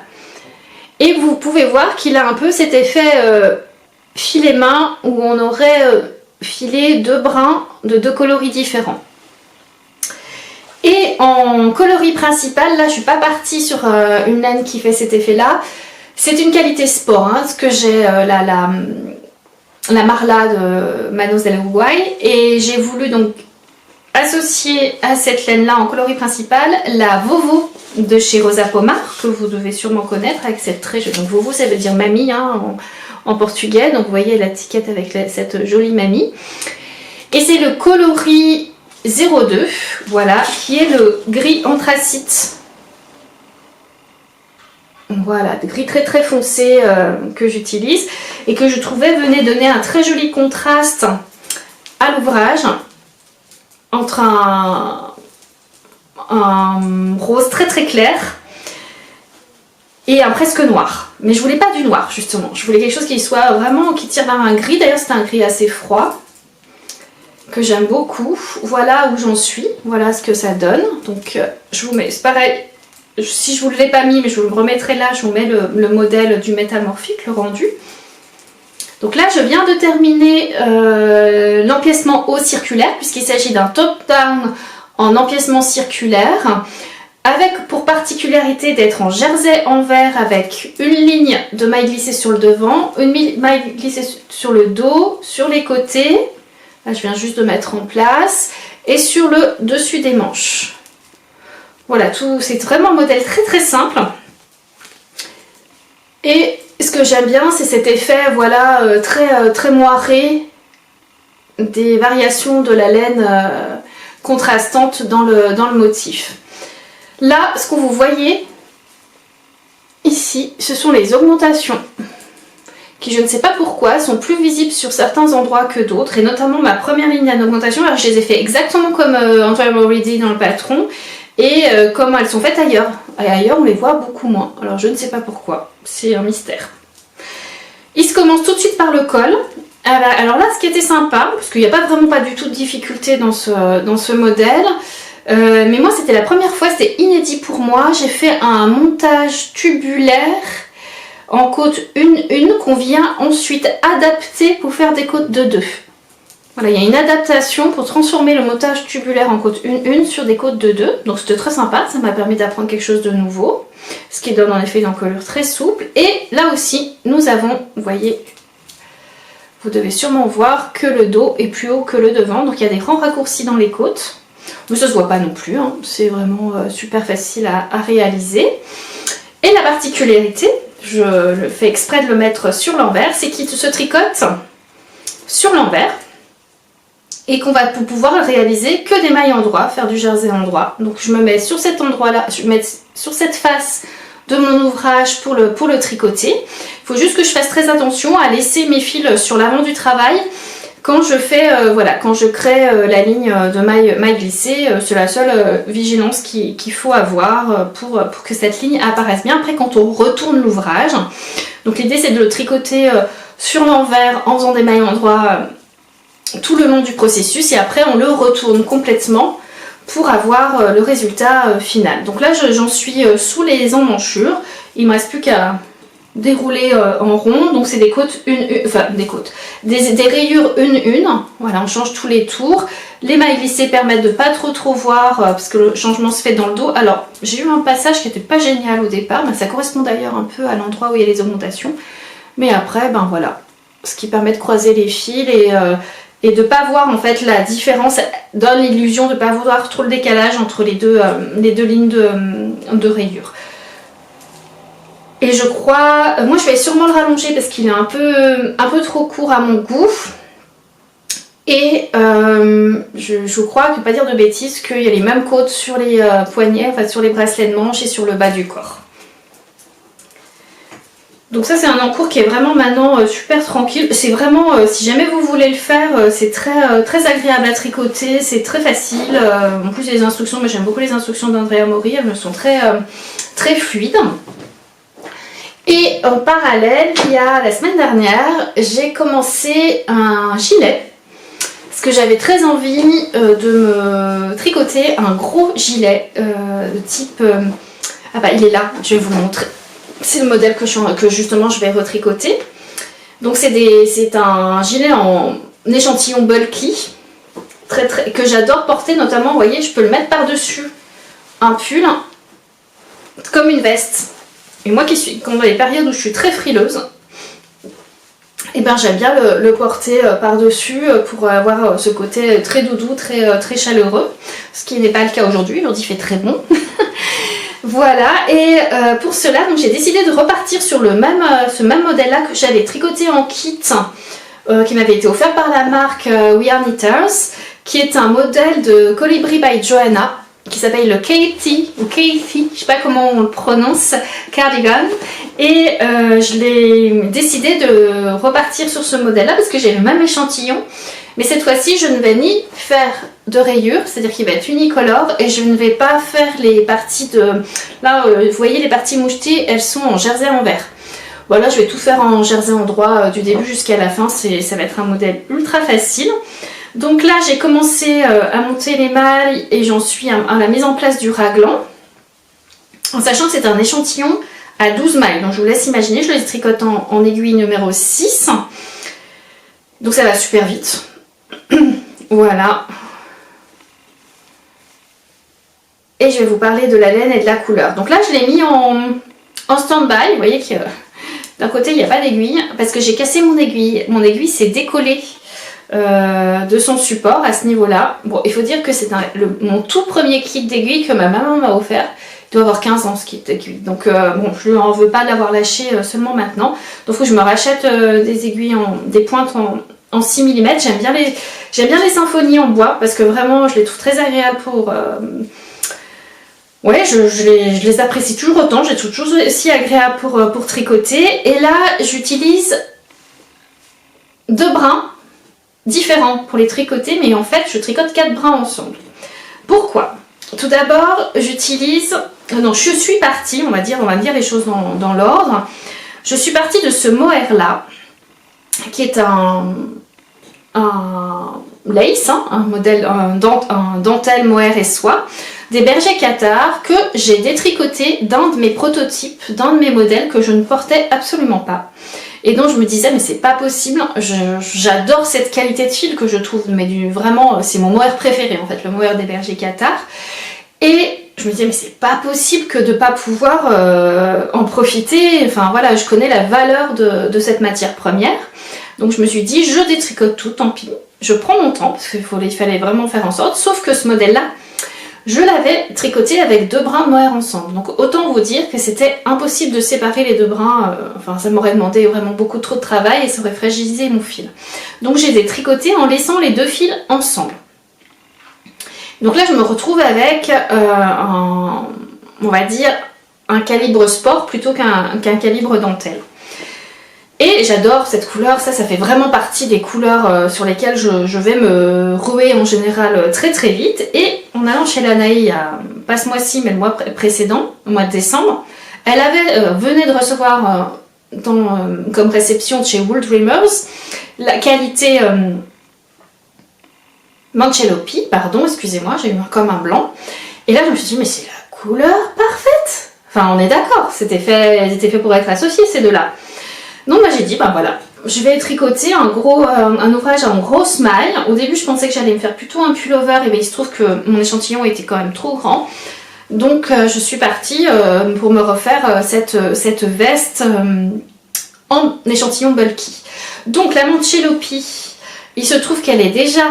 Et vous pouvez voir qu'il a un peu cet effet filet main où on aurait filé 2 brins de 2 coloris différents. Et en coloris principal, là je suis pas partie sur une laine qui fait cet effet là. C'est une qualité sport, ce que j'ai la Marla de Manos del Uruguay, et j'ai voulu donc associer à cette laine là en coloris principal la Vovo de chez Rosa Pomar, que vous devez sûrement connaître, avec cette très jolie, donc Vovo ça veut dire mamie en portugais, donc vous voyez l'étiquette avec cette jolie mamie, et c'est le coloris 02, voilà, qui est le gris anthracite, voilà, gris très très foncé que j'utilise et que je trouvais venait donner un très joli contraste à l'ouvrage entre un rose très très clair et un presque noir. Mais je voulais pas du noir justement, je voulais quelque chose qui soit vraiment, qui tire vers un gris. D'ailleurs c'est un gris assez froid que j'aime beaucoup. Voilà où j'en suis, voilà ce que ça donne. Donc je vous mets, c'est pareil, si je vous l'ai pas mis, mais je vous le remettrai là, je vous mets le modèle du métamorphique, le rendu. Donc là, je viens de terminer l'empiècement haut circulaire, puisqu'il s'agit d'un top-down en empiècement circulaire, avec pour particularité d'être en jersey en vert avec une ligne de maille glissée sur le devant, une maille glissée sur le dos, sur les côtés, là je viens juste de mettre en place, et sur le dessus des manches. Voilà, c'est vraiment un modèle très très simple. Et ce que j'aime bien, c'est cet effet, voilà, très moiré, des variations de la laine contrastantes dans le motif. Là, ce que vous voyez ici, ce sont les augmentations qui, je ne sais pas pourquoi, sont plus visibles sur certains endroits que d'autres, et notamment ma première ligne d'augmentation. Alors je les ai fait exactement comme Antoine Already dans le patron, et comme elles sont faites ailleurs. Et ailleurs on les voit beaucoup moins, alors je ne sais pas pourquoi, c'est un mystère. Il se commence tout de suite par le col. Alors là, ce qui était sympa, parce qu'il n'y a vraiment pas du tout de difficulté dans ce modèle, mais moi c'était la première fois, c'était inédit pour moi, j'ai fait un montage tubulaire en côte 1-1 qu'on vient ensuite adapter pour faire des côtes de 2. Voilà, il y a une adaptation pour transformer le montage tubulaire en côte 1-1 sur des côtes de 2. Donc c'était très sympa, ça m'a permis d'apprendre quelque chose de nouveau. Ce qui donne en effet une encolure très souple. Et là aussi, nous avons, vous voyez, vous devez sûrement voir que le dos est plus haut que le devant. Donc il y a des grands raccourcis dans les côtes. Mais ça se voit pas non plus, hein. C'est vraiment super facile à réaliser. Et la particularité, je le fais exprès de le mettre sur l'envers, c'est qu'il se tricote sur l'envers. Et qu'on va pouvoir réaliser que des mailles endroit, faire du jersey endroit. Donc je me mets sur cet endroit-là, je me mets sur cette face de mon ouvrage pour le tricoter. Il faut juste que je fasse très attention à laisser mes fils sur l'avant du travail quand je fais, voilà, quand je crée la ligne de maille glissée. C'est la seule vigilance qu'il faut avoir pour que cette ligne apparaisse bien. Après, quand on retourne l'ouvrage, donc l'idée c'est de le tricoter sur l'envers en faisant des mailles endroit tout le long du processus, et après on le retourne complètement pour avoir le résultat final. Donc là j'en suis sous les emmanchures, il ne me reste plus qu'à dérouler en rond. Donc c'est des côtes des rayures 1-1. Voilà, on change tous les tours. Les mailles glissées permettent de pas trop voir parce que le changement se fait dans le dos. Alors j'ai eu un passage qui n'était pas génial au départ, mais ça correspond d'ailleurs un peu à l'endroit où il y a les augmentations. Mais après, ben voilà, ce qui permet de croiser les fils et de ne pas voir en fait la différence, donne l'illusion de ne pas voir trop le décalage entre les deux lignes de rayures. Et je crois, moi je vais sûrement le rallonger parce qu'il est un peu trop court à mon goût. Et je crois, je ne peux pas dire de bêtises, qu'il y a les mêmes côtes sur les poignets, enfin sur les bracelets de manche et sur le bas du corps. Donc ça c'est un encours qui est vraiment maintenant super tranquille. C'est vraiment, si jamais vous voulez le faire, c'est très agréable à tricoter, c'est très facile. En plus les instructions, mais j'aime beaucoup les instructions d'Andrea Mori, elles me sont très fluides. Et en parallèle, il y a la semaine dernière, j'ai commencé un gilet. Parce que j'avais très envie de me tricoter un gros gilet de type... ah bah il est là, je vais vous le montrer. C'est le modèle que justement je vais retricoter. Donc c'est un gilet en échantillon bulky, que j'adore porter, notamment, vous voyez, je peux le mettre par-dessus un pull, comme une veste. Et moi quand dans les périodes où je suis très frileuse, et ben j'aime bien le porter par-dessus pour avoir ce côté très doudou, très chaleureux, ce qui n'est pas le cas aujourd'hui. Aujourd'hui il fait très bon. Voilà, et pour cela j'ai décidé de repartir sur ce même modèle là que j'avais tricoté en kit, qui m'avait été offert par la marque We Are Knitters, qui est un modèle de Colibri by Johanna qui s'appelle le Katie, ou Kathy, je sais pas comment on le prononce, cardigan. Et je l'ai décidé de repartir sur ce modèle là parce que j'ai le même échantillon, mais cette fois-ci je ne vais ni faire de rayures, c'est-à-dire qu'il va être unicolore, et je ne vais pas faire les parties de... Là vous voyez les parties mouchetées, elles sont en jersey en vert. Voilà, je vais tout faire en jersey en droit du début jusqu'à la fin, ça va être un modèle ultra facile. Donc là j'ai commencé à monter les mailles et j'en suis à la mise en place du raglan, en sachant que c'est un échantillon à 12 mailles, donc je vous laisse imaginer, je les tricote en aiguille numéro 6, donc ça va super vite. Voilà. Et je vais vous parler de la laine et de la couleur. Donc là je l'ai mis en stand-by, vous voyez que d'un côté il n'y a pas d'aiguille, parce que j'ai cassé mon aiguille. Mon aiguille s'est décollée de son support à ce niveau-là. Bon, il faut dire que c'est mon tout premier kit d'aiguille que ma maman m'a offert. Il doit avoir 15 ans ce kit d'aiguille. Donc bon, je lui en veux pas d'avoir lâché seulement maintenant. Donc il faut que je me rachète des aiguilles, des pointes en 6 mm. J'aime bien les symphonies en bois parce que vraiment je les trouve très agréables pour... Ouais, je les apprécie toujours autant, je les trouve toujours aussi agréables pour tricoter. Et là, j'utilise 2 brins différents pour les tricoter, mais en fait, je tricote 4 brins ensemble. Pourquoi? Tout d'abord, j'utilise... Non, je suis partie, on va dire les choses dans l'ordre. Je suis partie de ce mohair là, qui est un lace, hein, un dentelle mohair et soie, des bergers cathares que j'ai détricoté d'un de mes prototypes, d'un de mes modèles que je ne portais absolument pas. Et donc je me disais mais c'est pas possible, j'adore cette qualité de fil que je trouve, mais vraiment c'est mon mohair préféré en fait, le mohair des bergers cathares. Et je me disais mais c'est pas possible que de pas pouvoir en profiter, enfin voilà, je connais la valeur de cette matière première. Donc je me suis dit je détricote tout, tant pis, je prends mon temps parce qu'il fallait vraiment faire en sorte, sauf que ce modèle là, je l'avais tricoté avec 2 brins de mohair ensemble. Donc autant vous dire que c'était impossible de séparer les 2 brins, enfin ça m'aurait demandé vraiment beaucoup trop de travail et ça aurait fragilisé mon fil. Donc je les ai tricotés en laissant les 2 fils ensemble. Donc là je me retrouve avec on va dire un calibre sport plutôt qu'un calibre dentelle. Et j'adore cette couleur, ça fait vraiment partie des couleurs sur lesquelles je vais me rouer en général très très vite. Et en allant chez Lanaï, pas ce mois-ci mais le mois précédent, au mois de décembre, elle venait de recevoir comme réception de chez Wool Dreamers la qualité Manchelopi, pardon, excusez-moi, j'ai eu comme un blanc. Et là je me suis dit mais c'est la couleur parfaite. Enfin on est d'accord, elles étaient faits pour être associés ces deux-là. Donc moi j'ai dit bah voilà, je vais tricoter un ouvrage en grosse maille. Au début je pensais que j'allais me faire plutôt un pullover et bien il se trouve que mon échantillon était quand même trop grand. Donc je suis partie pour me refaire cette veste en échantillon bulky. Donc la Manchelopi, il se trouve qu'elle est déjà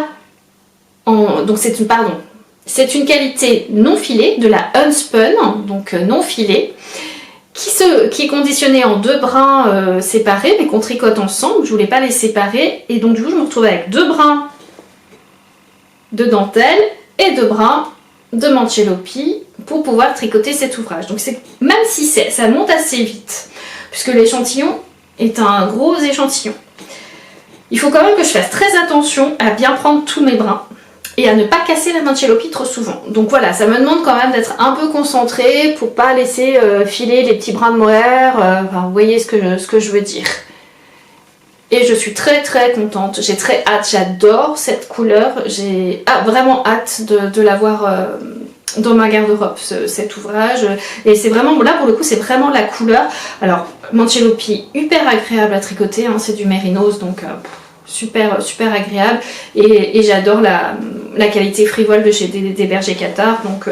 donc c'est une qualité non filée, de la unspun, donc non filée. Qui est conditionné en 2 brins séparés mais qu'on tricote ensemble. Je voulais pas les séparer et donc du coup je me retrouve avec 2 brins de dentelle et 2 brins de Manchelopi pour pouvoir tricoter cet ouvrage. Donc même si ça monte assez vite puisque l'échantillon est un gros échantillon, il faut quand même que je fasse très attention à bien prendre tous mes brins et à ne pas casser la Manchelopi trop souvent. Donc voilà, ça me demande quand même d'être un peu concentrée pour pas laisser filer les petits brins de mohair, enfin, vous voyez ce que je veux dire. Et je suis très très contente, j'ai très hâte, j'adore cette couleur, j'ai vraiment hâte de l'avoir dans ma garde-robe, cet ouvrage. Et c'est vraiment, là pour le coup c'est vraiment la couleur. Alors Manchelopi, hyper agréable à tricoter, hein, c'est du mérinos donc... super agréable et j'adore la qualité frivole de chez des bergers cathares, donc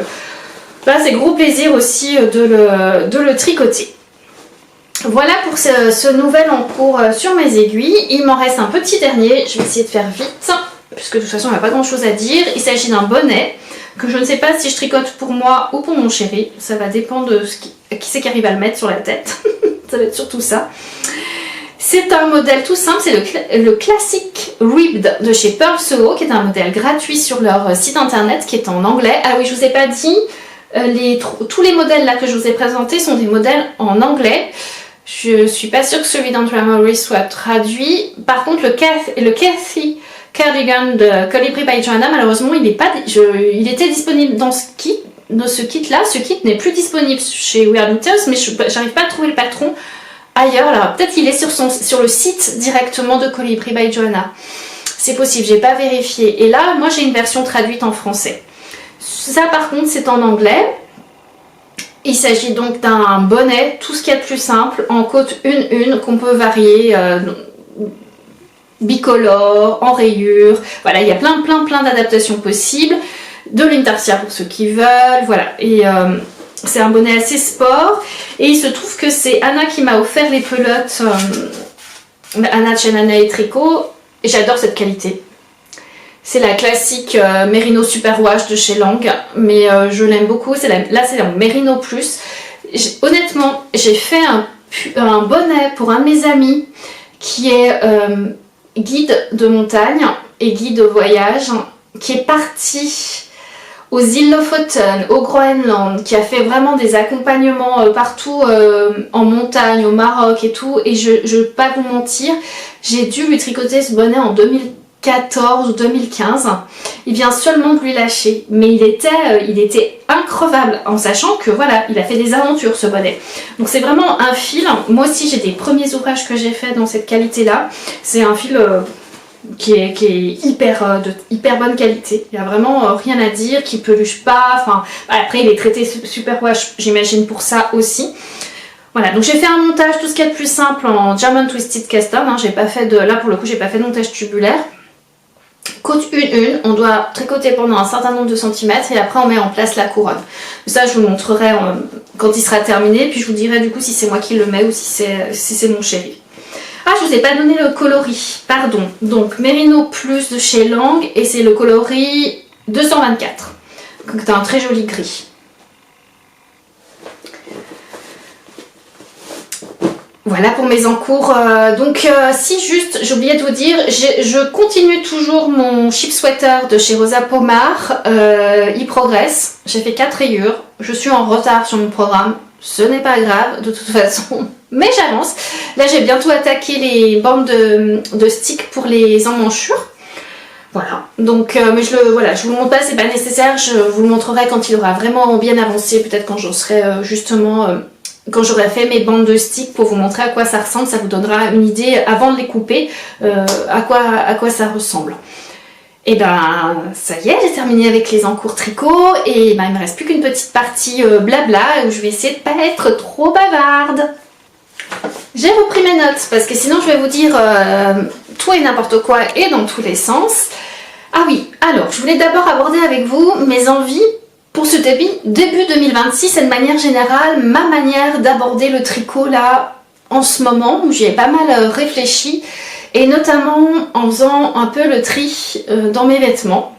là c'est gros plaisir aussi de le tricoter. Voilà pour ce nouvel en cours sur mes aiguilles. Il m'en reste un petit dernier, je vais essayer de faire vite puisque de toute façon il n'y a pas grand chose à dire. Il s'agit d'un bonnet que je ne sais pas si je tricote pour moi ou pour mon chéri, ça va dépendre de qui c'est qui arrive à le mettre sur la tête. Ça va être surtout ça. C'est un modèle tout simple, c'est le Classic Ribbed de chez Purl Soho, qui est un modèle gratuit sur leur site internet qui est en anglais. Ah oui, je vous ai pas dit, tous les modèles là que je vous ai présentés sont des modèles en anglais. Je suis pas sûre que celui d'Andrea soit traduit. Par contre, le Cathy Cardigan de Colibri by Joanna, malheureusement, il était disponible dans ce kit là. Ce kit n'est plus disponible chez Weird Knitters, mais j'arrive pas à trouver le patron ailleurs. Alors peut-être il est sur le site directement de Colibri by Joanna. C'est possible, j'ai pas vérifié. Et là, moi j'ai une version traduite en français. Ça par contre c'est en anglais. Il s'agit donc d'un bonnet, tout ce qu'il y a de plus simple, en côte une qu'on peut varier, bicolore, en rayures. Voilà, il y a plein d'adaptations possibles. De l'intarsia pour ceux qui veulent, voilà. Et c'est un bonnet assez sport. Et il se trouve que c'est Anna qui m'a offert les pelotes, Anna de chez Nana et Tricot. Et j'adore cette qualité. C'est la classique Merino Super Wash de chez Lang, mais je l'aime beaucoup. Là, c'est la Merino Plus. Honnêtement, j'ai fait un bonnet pour un de mes amis qui est guide de montagne et guide de voyage, qui est parti aux îles Lofoten, au Groenland, qui a fait vraiment des accompagnements partout en montagne, au Maroc et tout. Et je ne vais pas vous mentir, j'ai dû lui tricoter ce bonnet en 2014 ou 2015. Il vient seulement de lui lâcher, mais il était increvable, en sachant que voilà, il a fait des aventures ce bonnet. Donc c'est vraiment un fil. Moi aussi j'ai des premiers ouvrages que j'ai fait dans cette qualité là. C'est un fil qui est hyper bonne qualité. Il n'y a vraiment rien à dire, qui peluche pas. Enfin, après il est traité super wash, j'imagine pour ça aussi. Voilà, donc j'ai fait un montage, tout ce qu'il y a de plus simple en German Twisted Custom. Hein, j'ai pas fait de, là pour le coup, j'ai pas fait de montage tubulaire. Côte 1-1, on doit tricoter pendant un certain nombre de centimètres et après on met en place la couronne. Ça je vous montrerai quand il sera terminé, puis je vous dirai du coup si c'est moi qui le mets ou si c'est mon chéri. Ah, je vous ai pas donné le coloris, pardon. Donc Merino Plus de chez Lang et c'est le coloris 224. Donc c'est un très joli gris. Voilà pour mes encours. Si juste, j'ai oublié de vous dire, je continue toujours mon chip sweater de chez Rosa Pomar. Il progresse. J'ai fait 4 rayures. Je suis en retard sur mon programme. Ce n'est pas grave de toute façon. Mais j'avance. Là, j'ai bientôt attaqué les bandes de stick pour les emmanchures. Voilà. Donc, mais je vous le montre pas, c'est pas nécessaire. Je vous le montrerai quand il aura vraiment bien avancé. Peut-être quand je serai quand j'aurai fait mes bandes de stick pour vous montrer à quoi ça ressemble, ça vous donnera une idée avant de les couper à quoi ça ressemble. Et ben ça y est, j'ai terminé avec les encours tricot et ben, il me reste plus qu'une petite partie blabla où je vais essayer de pas être trop bavarde. J'ai repris mes notes parce que sinon je vais vous dire tout et n'importe quoi et dans tous les sens. Ah oui, alors je voulais d'abord aborder avec vous mes envies pour ce début 2026 et de manière générale, ma manière d'aborder le tricot là en ce moment, où j'y ai pas mal réfléchi, et notamment en faisant un peu le tri dans mes vêtements.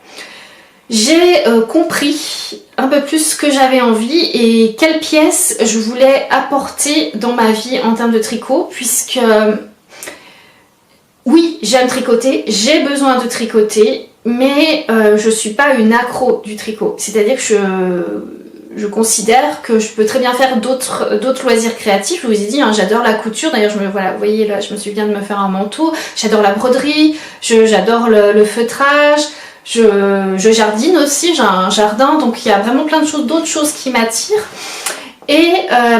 J'ai compris un peu plus ce que j'avais envie et quelles pièces je voulais apporter dans ma vie en termes de tricot, puisque oui, j'aime tricoter, j'ai besoin de tricoter, mais je suis pas une accro du tricot. C'est-à-dire que je considère que je peux très bien faire d'autres loisirs créatifs. Je vous ai dit, hein, j'adore la couture. D'ailleurs, voilà, vous voyez là, je me suis bien de me faire un manteau. J'adore la broderie, j'adore le feutrage. Je jardine aussi, j'ai un jardin, donc il y a vraiment plein d'autres choses qui m'attirent. Et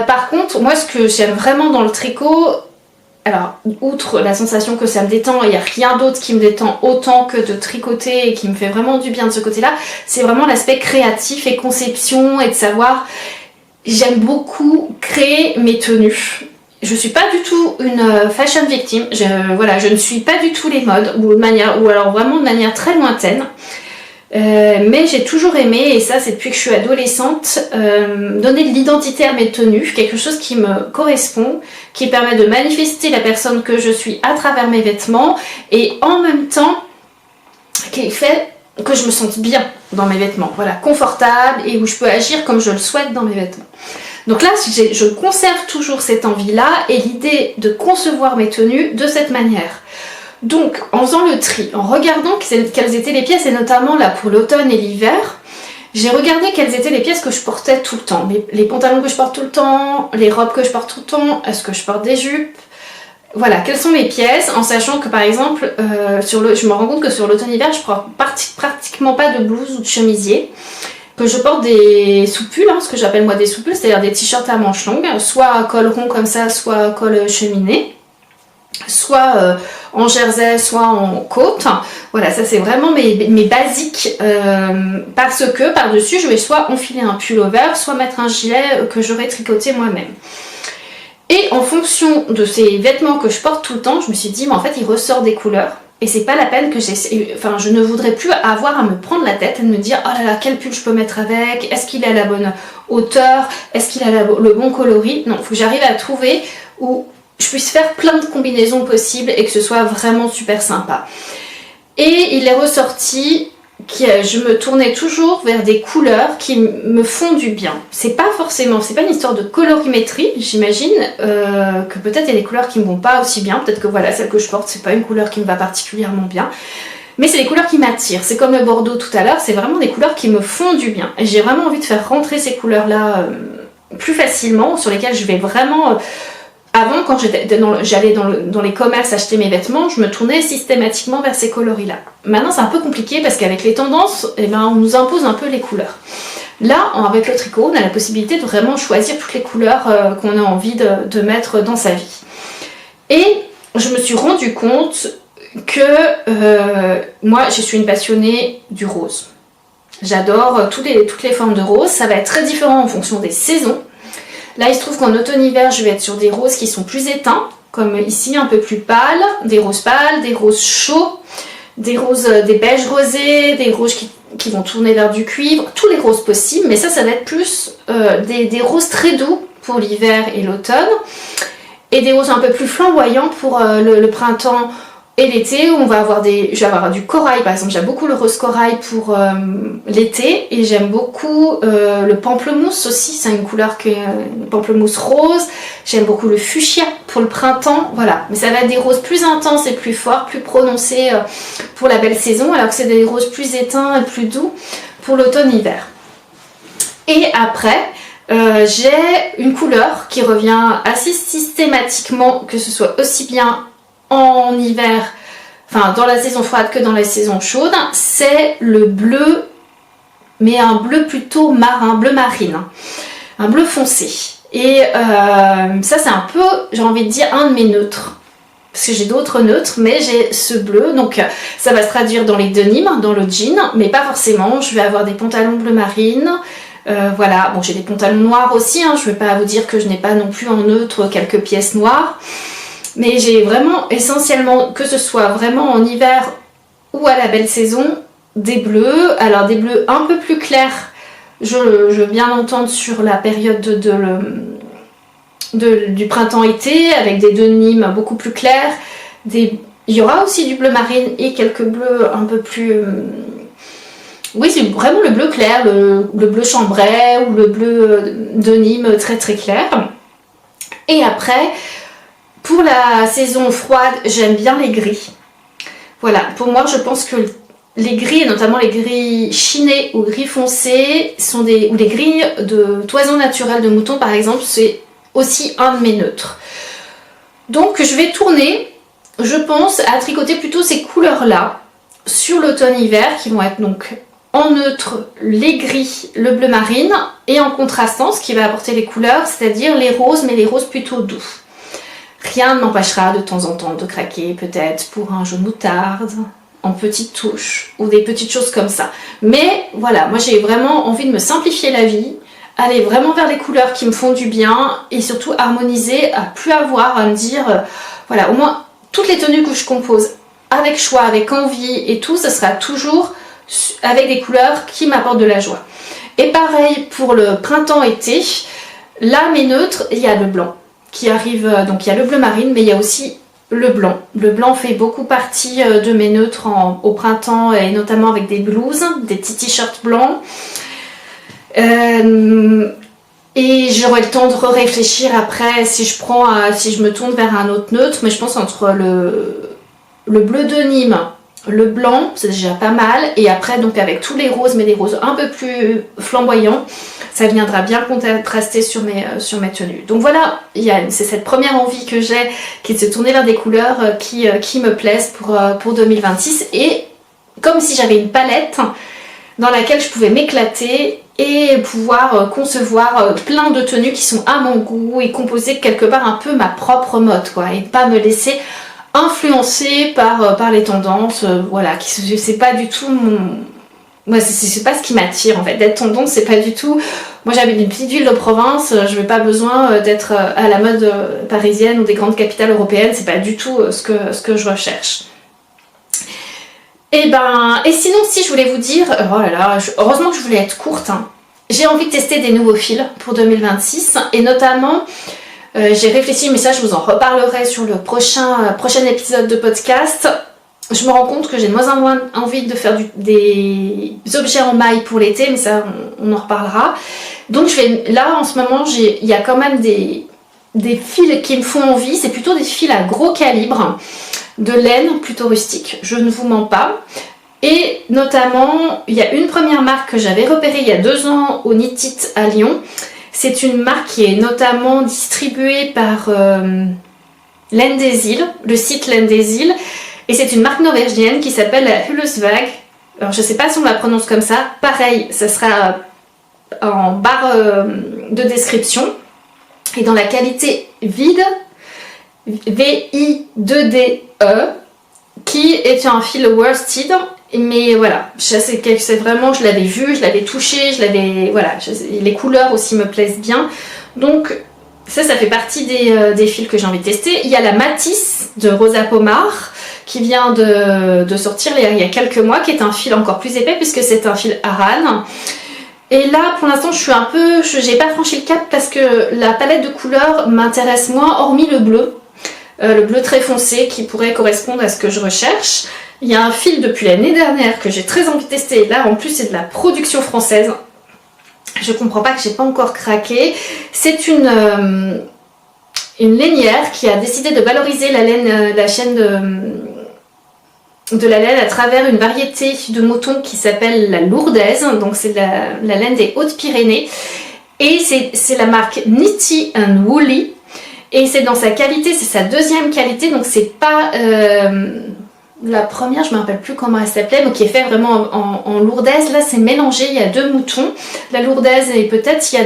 par contre, moi, ce que j'aime vraiment dans le tricot, alors, outre la sensation que ça me détend, il n'y a rien d'autre qui me détend autant que de tricoter et qui me fait vraiment du bien de ce côté-là, c'est vraiment l'aspect créatif et conception et de savoir, j'aime beaucoup créer mes tenues. Je suis pas du tout une fashion victime, je ne suis pas du tout les modes, ou alors vraiment de manière très lointaine. Mais j'ai toujours aimé, et ça c'est depuis que je suis adolescente, donner de l'identité à mes tenues, quelque chose qui me correspond, qui permet de manifester la personne que je suis à travers mes vêtements, et en même temps qui fait que je me sente bien dans mes vêtements, voilà, confortable, et où je peux agir comme je le souhaite dans mes vêtements. Donc là, je conserve toujours cette envie-là, et l'idée de concevoir mes tenues de cette manière. Donc, en faisant le tri, en regardant quelles étaient les pièces, et notamment là pour l'automne et l'hiver, j'ai regardé quelles étaient les pièces que je portais tout le temps. Les pantalons que je porte tout le temps, les robes que je porte tout le temps, est-ce que je porte des jupes? Voilà, quelles sont mes pièces, en sachant que par exemple, je me rends compte que sur l'automne-hiver, je porte pratiquement pas de blouse ou de chemisier. Que je porte des sous-pulls, ce que j'appelle moi des sous-pulls, c'est-à-dire des t-shirts à manches longues, soit à col rond comme ça, soit à col cheminé, soit en jersey, soit en côte. Voilà, ça c'est vraiment mes basiques, parce que par-dessus je vais soit enfiler un pullover, soit mettre un gilet que j'aurais tricoté moi-même. Et en fonction de ces vêtements que je porte tout le temps, je me suis dit, mais en fait il ressort des couleurs. Et c'est pas la peine que je ne voudrais plus avoir à me prendre la tête et de me dire, oh là là, quel pull je peux mettre avec, est-ce qu'il est à la bonne hauteur, est-ce qu'il a le bon coloris. Non, il faut que j'arrive à trouver où je puisse faire plein de combinaisons possibles et que ce soit vraiment super sympa. Et il est ressorti que je me tournais toujours vers des couleurs qui me font du bien. C'est pas une histoire de colorimétrie, j'imagine que peut-être il y a des couleurs qui me vont pas aussi bien, peut-être que voilà, celle que je porte c'est pas une couleur qui me va particulièrement bien, mais c'est des couleurs qui m'attirent. C'est comme le bordeaux tout à l'heure, c'est vraiment des couleurs qui me font du bien. Et j'ai vraiment envie de faire rentrer ces couleurs-là plus facilement, sur lesquelles je vais vraiment... Avant, quand j'allais dans les commerces acheter mes vêtements, je me tournais systématiquement vers ces coloris-là. Maintenant, c'est un peu compliqué parce qu'avec les tendances, on nous impose un peu les couleurs. Là, avec le tricot, on a la possibilité de vraiment choisir toutes les couleurs qu'on a envie de mettre dans sa vie. Et je me suis rendu compte que moi, je suis une passionnée du rose. J'adore toutes les formes de rose. Ça va être très différent en fonction des saisons. Là, il se trouve qu'en automne-hiver, je vais être sur des roses qui sont plus éteints, comme ici, un peu plus pâles, des roses pâles, des roses chauds, des roses, des beiges rosés, des roses qui vont tourner vers du cuivre, tous les roses possibles, mais ça va être plus des roses très doux pour l'hiver et l'automne, et des roses un peu plus flamboyants pour le printemps et l'été, où je vais avoir du corail par exemple. J'aime beaucoup le rose corail pour l'été, et j'aime beaucoup le pamplemousse aussi, c'est une couleur pamplemousse rose. J'aime beaucoup le fuchsia pour le printemps, voilà. Mais ça va être des roses plus intenses et plus forts, plus prononcées pour la belle saison, alors que c'est des roses plus éteints et plus doux pour l'automne-hiver. Et après, j'ai une couleur qui revient assez systématiquement, que ce soit aussi bien en hiver, enfin dans la saison froide que dans la saison chaude, c'est le bleu, mais un bleu plutôt marin, bleu marine, un bleu foncé. Et ça c'est un peu, j'ai envie de dire, un de mes neutres, parce que j'ai d'autres neutres, mais j'ai ce bleu, donc ça va se traduire dans les denims, dans le jean, mais pas forcément. Je vais avoir des pantalons bleu marine. Voilà, bon, j'ai des pantalons noirs aussi, hein, je ne vais pas vous dire que je n'ai pas non plus en neutre quelques pièces noires. Mais j'ai vraiment essentiellement, que ce soit vraiment en hiver ou à la belle saison, des bleus. Alors des bleus un peu plus clairs, je veux bien l'entendre, sur la période du printemps-été, avec des denims beaucoup plus clairs. Il y aura aussi du bleu marine et quelques bleus un peu plus... Oui, c'est vraiment le bleu clair, le bleu chambray ou le bleu denim très très clair. Et après... Pour la saison froide, j'aime bien les gris. Voilà, pour moi, je pense que les gris, et notamment les gris chinés ou gris foncés, ou les gris de toison naturelle de mouton par exemple, c'est aussi un de mes neutres. Donc je vais tourner, je pense, à tricoter plutôt ces couleurs-là sur l'automne-hiver, qui vont être donc en neutre les gris, le bleu marine, et en contrastant, ce qui va apporter les couleurs, c'est-à-dire les roses, mais les roses plutôt doux. Rien ne m'empêchera de temps en temps de craquer peut-être pour un jaune moutarde en petites touches ou des petites choses comme ça. Mais voilà, moi j'ai vraiment envie de me simplifier la vie, aller vraiment vers les couleurs qui me font du bien et surtout harmoniser, à plus avoir à me dire, voilà, au moins toutes les tenues que je compose avec choix, avec envie et tout, ça sera toujours avec des couleurs qui m'apportent de la joie. Et pareil pour le printemps-été, là mes neutres, il y a le blanc qui arrive, donc il y a le bleu marine, mais il y a aussi le blanc. Le blanc fait beaucoup partie de mes neutres au printemps, et notamment avec des blouses, des petits t-shirts blancs. Et j'aurai le temps de réfléchir après si je me tourne vers un autre neutre, mais je pense entre le bleu de Nîmes, le blanc, c'est déjà pas mal, et après donc avec tous les roses, mais des roses un peu plus flamboyants, ça viendra bien contraster sur mes tenues. Donc voilà, c'est cette première envie que j'ai, qui est de se tourner vers des couleurs qui me plaisent pour 2026, et comme si j'avais une palette dans laquelle je pouvais m'éclater et pouvoir concevoir plein de tenues qui sont à mon goût et composer quelque part un peu ma propre mode, quoi, et pas me laisser influencée par les tendances, voilà, c'est pas du tout moi c'est pas ce qui m'attire en fait, d'être tendance, c'est pas du tout. Moi j'habite une petite ville de province, je n'ai pas besoin d'être à la mode parisienne ou des grandes capitales européennes, c'est pas du tout ce que je recherche. Et sinon, si je voulais vous dire, oh là là, heureusement que je voulais être courte, hein. J'ai envie de tester des nouveaux fils pour 2026, et notamment j'ai réfléchi, mais ça je vous en reparlerai sur le prochain épisode de podcast. Je me rends compte que j'ai de moins en moins envie de faire des objets en maille pour l'été, mais ça on en reparlera. Donc là en ce moment il y a quand même des fils qui me font envie, c'est plutôt des fils à gros calibre, de laine plutôt rustique, je ne vous mens pas. Et notamment, il y a une première marque que j'avais repérée il y a 2 ans au Knit It à Lyon. C'est une marque qui est notamment distribuée par Laine des Îles, le site Laine des Îles. Et c'est une marque norvégienne qui s'appelle la Hullesvag. Alors je ne sais pas si on la prononce comme ça. Pareil, ça sera en barre de description. Et dans la qualité vide, VI2DE, qui est un fil worsted. Mais voilà, c'est vraiment, je l'avais vu, je l'avais touché, voilà, les couleurs aussi me plaisent bien. Donc Ça fait partie des fils que j'ai envie de tester. Il y a la Matisse de Rosa Pomar qui vient de sortir il y a quelques mois, qui est un fil encore plus épais puisque c'est un fil Aran. Et là, pour l'instant, j'ai pas franchi le cap parce que la palette de couleurs m'intéresse moins, hormis le bleu très foncé qui pourrait correspondre à ce que je recherche. Il y a un fil depuis l'année dernière que j'ai très envie de tester. Là, en plus, c'est de la production française. Je comprends pas que j'ai pas encore craqué. C'est une lainière qui a décidé de valoriser la chaîne de la laine à travers une variété de moutons qui s'appelle la lourdaise. Donc c'est la laine des Hautes-Pyrénées. Et c'est la marque Nitty & Woolly. Et c'est dans sa qualité, c'est sa deuxième qualité. Donc c'est pas... la première, je ne me rappelle plus comment elle s'appelait, mais qui est fait vraiment en lourdaise. Là, c'est mélangé, il y a 2 moutons. La lourdaise et peut-être il y a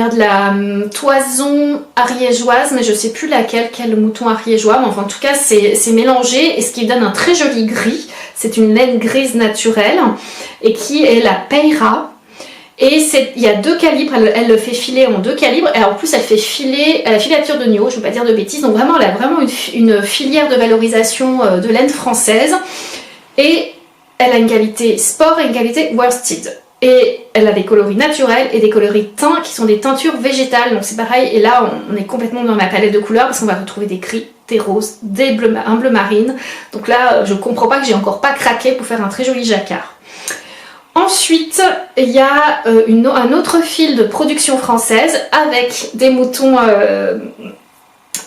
de la toison ariégeoise, mais je ne sais plus quel mouton ariégeois. Mais enfin, en tout cas, c'est mélangé et ce qui donne un très joli gris. C'est une laine grise naturelle et qui est la Peira. Et il y a 2 calibres, elle le fait filer en 2 calibres, et en plus elle fait filer à la filature de Nio, je ne veux pas dire de bêtises, donc vraiment elle a vraiment une filière de valorisation de laine française, et elle a une qualité sport et une qualité worsted. Et elle a des coloris naturels et des coloris teints qui sont des teintures végétales, donc c'est pareil, et là on est complètement dans ma palette de couleurs parce qu'on va retrouver des gris, des roses, un bleu marine, donc là je comprends pas que j'ai encore pas craqué pour faire un très joli jacquard. Ensuite, il y a un autre fil de production française avec des moutons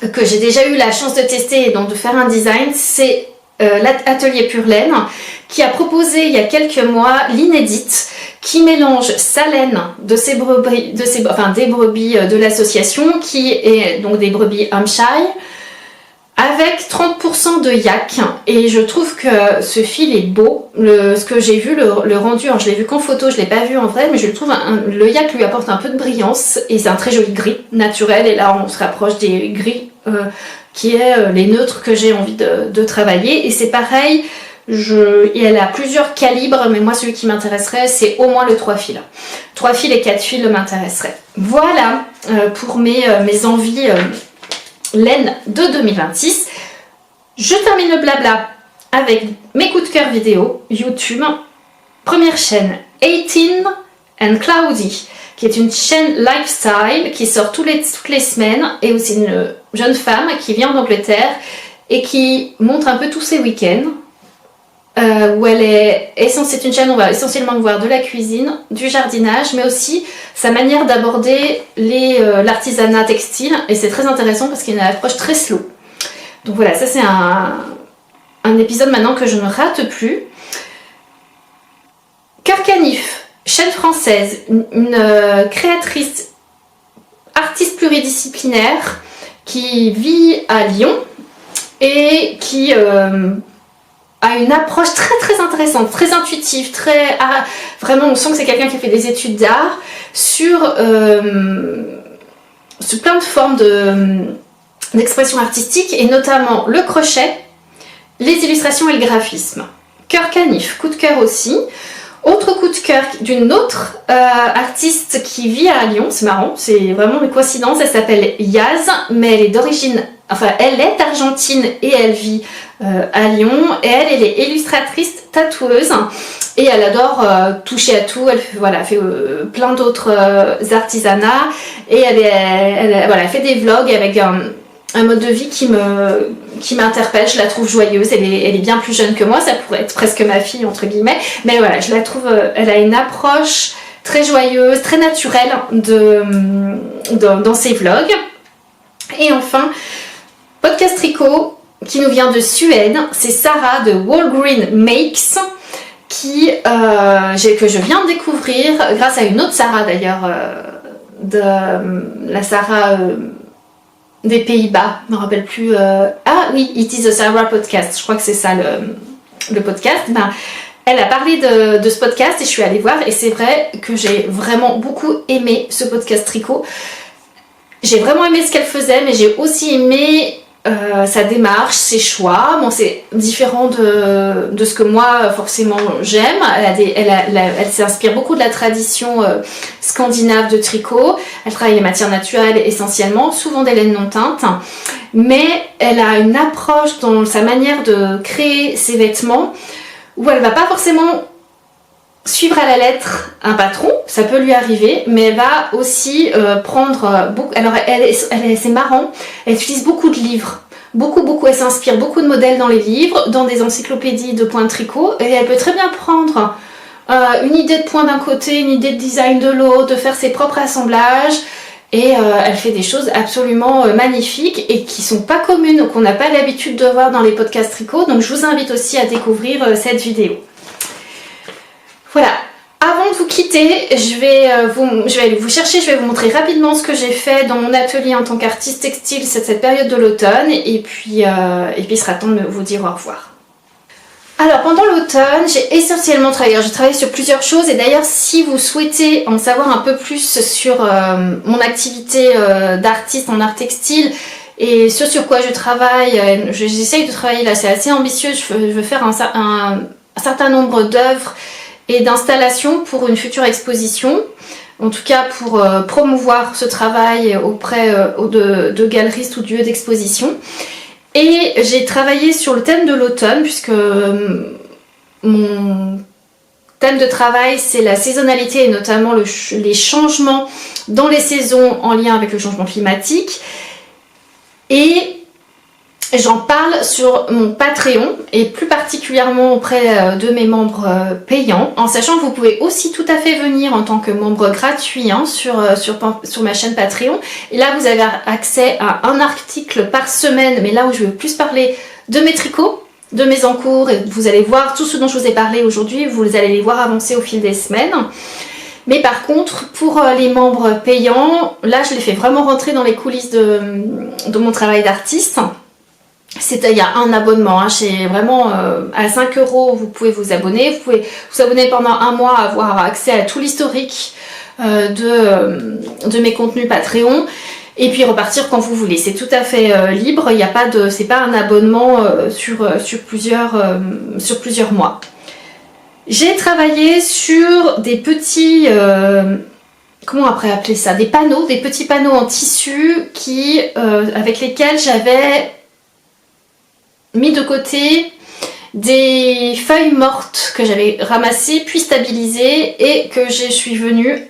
que j'ai déjà eu la chance de tester et donc de faire un design. C'est l'atelier Pure Laine qui a proposé il y a quelques mois l'inédite qui mélange sa laine des brebis de l'association qui est donc des brebis Hampshire avec 30% de yak, et je trouve que ce fil est beau. Ce que j'ai vu, le rendu, alors je l'ai vu qu'en photo, je ne l'ai pas vu en vrai, mais je le trouve, le yak lui apporte un peu de brillance, et c'est un très joli gris naturel, et là on se rapproche des gris qui est les neutres que j'ai envie de travailler, et c'est pareil, elle a plusieurs calibres, mais moi celui qui m'intéresserait c'est au moins le 3 fils. 3 fils et 4 fils m'intéresseraient. Voilà pour mes envies laine de 2026. Je termine le blabla avec mes coups de cœur vidéo YouTube. Première chaîne 18 and Cloudy, qui est une chaîne lifestyle qui sort toutes les semaines, et aussi une jeune femme qui vient d'Angleterre et qui montre un peu tous ses week-ends. C'est une chaîne où on va essentiellement voir de la cuisine, du jardinage, mais aussi sa manière d'aborder l'artisanat textile, et c'est très intéressant parce qu'il y a une approche très slow. Donc voilà, ça c'est un épisode maintenant que je ne rate plus. Cœur Canif, chaîne française, une créatrice, artiste pluridisciplinaire qui vit à Lyon et qui a une approche très très intéressante, très intuitive, vraiment on sent que c'est quelqu'un qui a fait des études d'art sur plein de formes d'expression artistique, et notamment le crochet, les illustrations et le graphisme. Cœur Canif, coup de cœur aussi. Autre coup de cœur d'une autre artiste qui vit à Lyon, c'est marrant, c'est vraiment une coïncidence, elle s'appelle Yaz, mais elle est argentine et elle vit à Lyon, et elle est illustratrice tatoueuse, et elle adore toucher à tout, elle fait plein d'autres artisanats, et elle fait des vlogs avec un mode de vie qui m'interpelle, je la trouve joyeuse, elle est bien plus jeune que moi, ça pourrait être presque ma fille entre guillemets, mais voilà, je la trouve, elle a une approche très joyeuse, très naturelle dans ses vlogs. Et enfin, podcast tricot qui nous vient de Suède, c'est Sarah de Walgreen Makes, que je viens de découvrir grâce à une autre Sarah d'ailleurs, de la Sarah des Pays-Bas, je ne me rappelle plus. Ah oui, It is a Sarah podcast, je crois que c'est ça le podcast. Elle a parlé de ce podcast et je suis allée voir, et c'est vrai que j'ai vraiment beaucoup aimé ce podcast tricot. J'ai vraiment aimé ce qu'elle faisait, mais j'ai aussi aimé sa démarche, ses choix. Bon, c'est différent de ce que moi forcément j'aime. Elle s'inspire beaucoup de la tradition scandinave de tricot. Elle travaille les matières naturelles essentiellement, souvent des laines non teintes. Mais elle a une approche dans sa manière de créer ses vêtements où elle va pas forcément suivre à la lettre un patron, ça peut lui arriver, mais elle va aussi prendre beaucoup. Alors c'est marrant, elle utilise beaucoup de livres, beaucoup, elle s'inspire beaucoup de modèles dans les livres, dans des encyclopédies de points de tricot, et elle peut très bien prendre une idée de point d'un côté, une idée de design de l'autre, de faire ses propres assemblages, et elle fait des choses absolument magnifiques et qui sont pas communes, qu'on n'a pas l'habitude de voir dans les podcasts tricot, donc je vous invite aussi à découvrir cette vidéo. Voilà, avant de vous quitter, je vais aller vous chercher, je vais vous montrer rapidement ce que j'ai fait dans mon atelier en tant qu'artiste textile cette période de l'automne, et puis il sera temps de vous dire au revoir. Alors pendant l'automne, j'ai essentiellement travaillé, j'ai travaillé sur plusieurs choses, et d'ailleurs si vous souhaitez en savoir un peu plus sur mon activité d'artiste en art textile, et ce sur quoi je travaille, j'essaye de travailler là, c'est assez ambitieux, je veux faire un certain nombre d'œuvres et d'installation pour une future exposition, en tout cas pour promouvoir ce travail auprès de galeristes ou de lieux d'exposition. Et j'ai travaillé sur le thème de l'automne, puisque mon thème de travail c'est la saisonnalité et notamment les changements dans les saisons en lien avec le changement climatique. Et j'en parle sur mon Patreon et plus particulièrement auprès de mes membres payants, en sachant que vous pouvez aussi tout à fait venir en tant que membre gratuit sur ma chaîne Patreon. Et là vous avez accès à un article par semaine, mais là où je vais plus parler de mes tricots, de mes encours, et vous allez voir tout ce dont je vous ai parlé aujourd'hui, vous allez les voir avancer au fil des semaines. Mais par contre, pour les membres payants, là je les fais vraiment rentrer dans les coulisses de mon travail d'artiste. Il y a un abonnement, hein, vraiment à 5 €, vous pouvez vous abonner. Vous pouvez vous abonner pendant un mois, avoir accès à tout l'historique de mes contenus Patreon, et puis repartir quand vous voulez. C'est tout à fait libre, il n'y a pas de, c'est pas un abonnement sur plusieurs mois. J'ai travaillé sur des petits, comment après appeler ça, des petits panneaux en tissu avec lesquels j'avais mis de côté des feuilles mortes que j'avais ramassées puis stabilisées et que je suis venue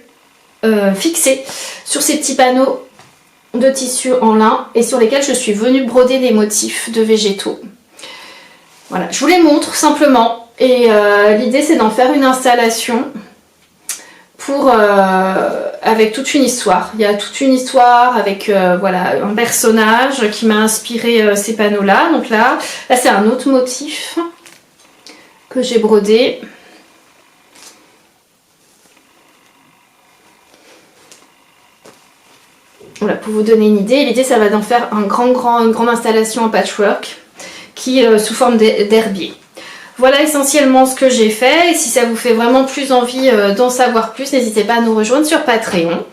fixer sur ces petits panneaux de tissu en lin et sur lesquels je suis venue broder des motifs de végétaux. Voilà, je vous les montre simplement, et l'idée c'est d'en faire une installation avec toute une histoire. Il y a toute une histoire avec voilà, un personnage qui m'a inspiré ces panneaux là. Donc là c'est un autre motif que j'ai brodé. Voilà, pour vous donner une idée. L'idée ça va d'en faire une grande installation en patchwork qui sous forme d'herbier. Voilà essentiellement ce que j'ai fait, et si ça vous fait vraiment plus envie d'en savoir plus, n'hésitez pas à nous rejoindre sur Patreon.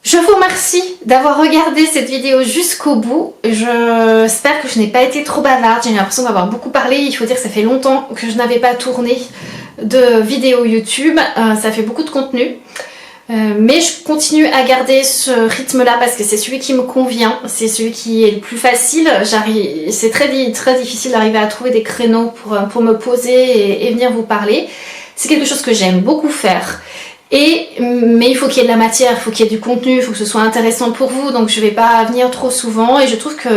Je vous remercie d'avoir regardé cette vidéo jusqu'au bout. J'espère que je n'ai pas été trop bavarde, j'ai l'impression d'avoir beaucoup parlé. Il faut dire que ça fait longtemps que je n'avais pas tourné de vidéo YouTube, ça fait beaucoup de contenu. Mais je continue à garder ce rythme là parce que c'est celui qui me convient, c'est celui qui est le plus facile. C'est très difficile d'arriver à trouver des créneaux pour me poser et venir vous parler. C'est quelque chose que j'aime beaucoup faire, mais il faut qu'il y ait de la matière, il faut qu'il y ait du contenu, il faut que ce soit intéressant pour vous, donc je ne vais pas venir trop souvent. Et je trouve que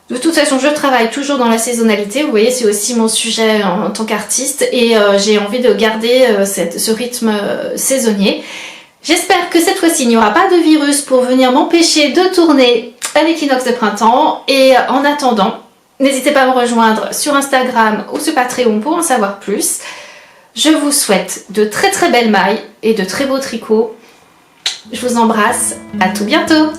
de toute façon je travaille toujours dans la saisonnalité, vous voyez, c'est aussi mon sujet en tant qu'artiste, et j'ai envie de garder ce rythme saisonnier. J'espère que cette fois-ci il n'y aura pas de virus pour venir m'empêcher de tourner à l'équinoxe de printemps, et en attendant, n'hésitez pas à me rejoindre sur Instagram ou sur Patreon pour en savoir plus. Je vous souhaite de très belles mailles et de très beaux tricots. Je vous embrasse, à tout bientôt!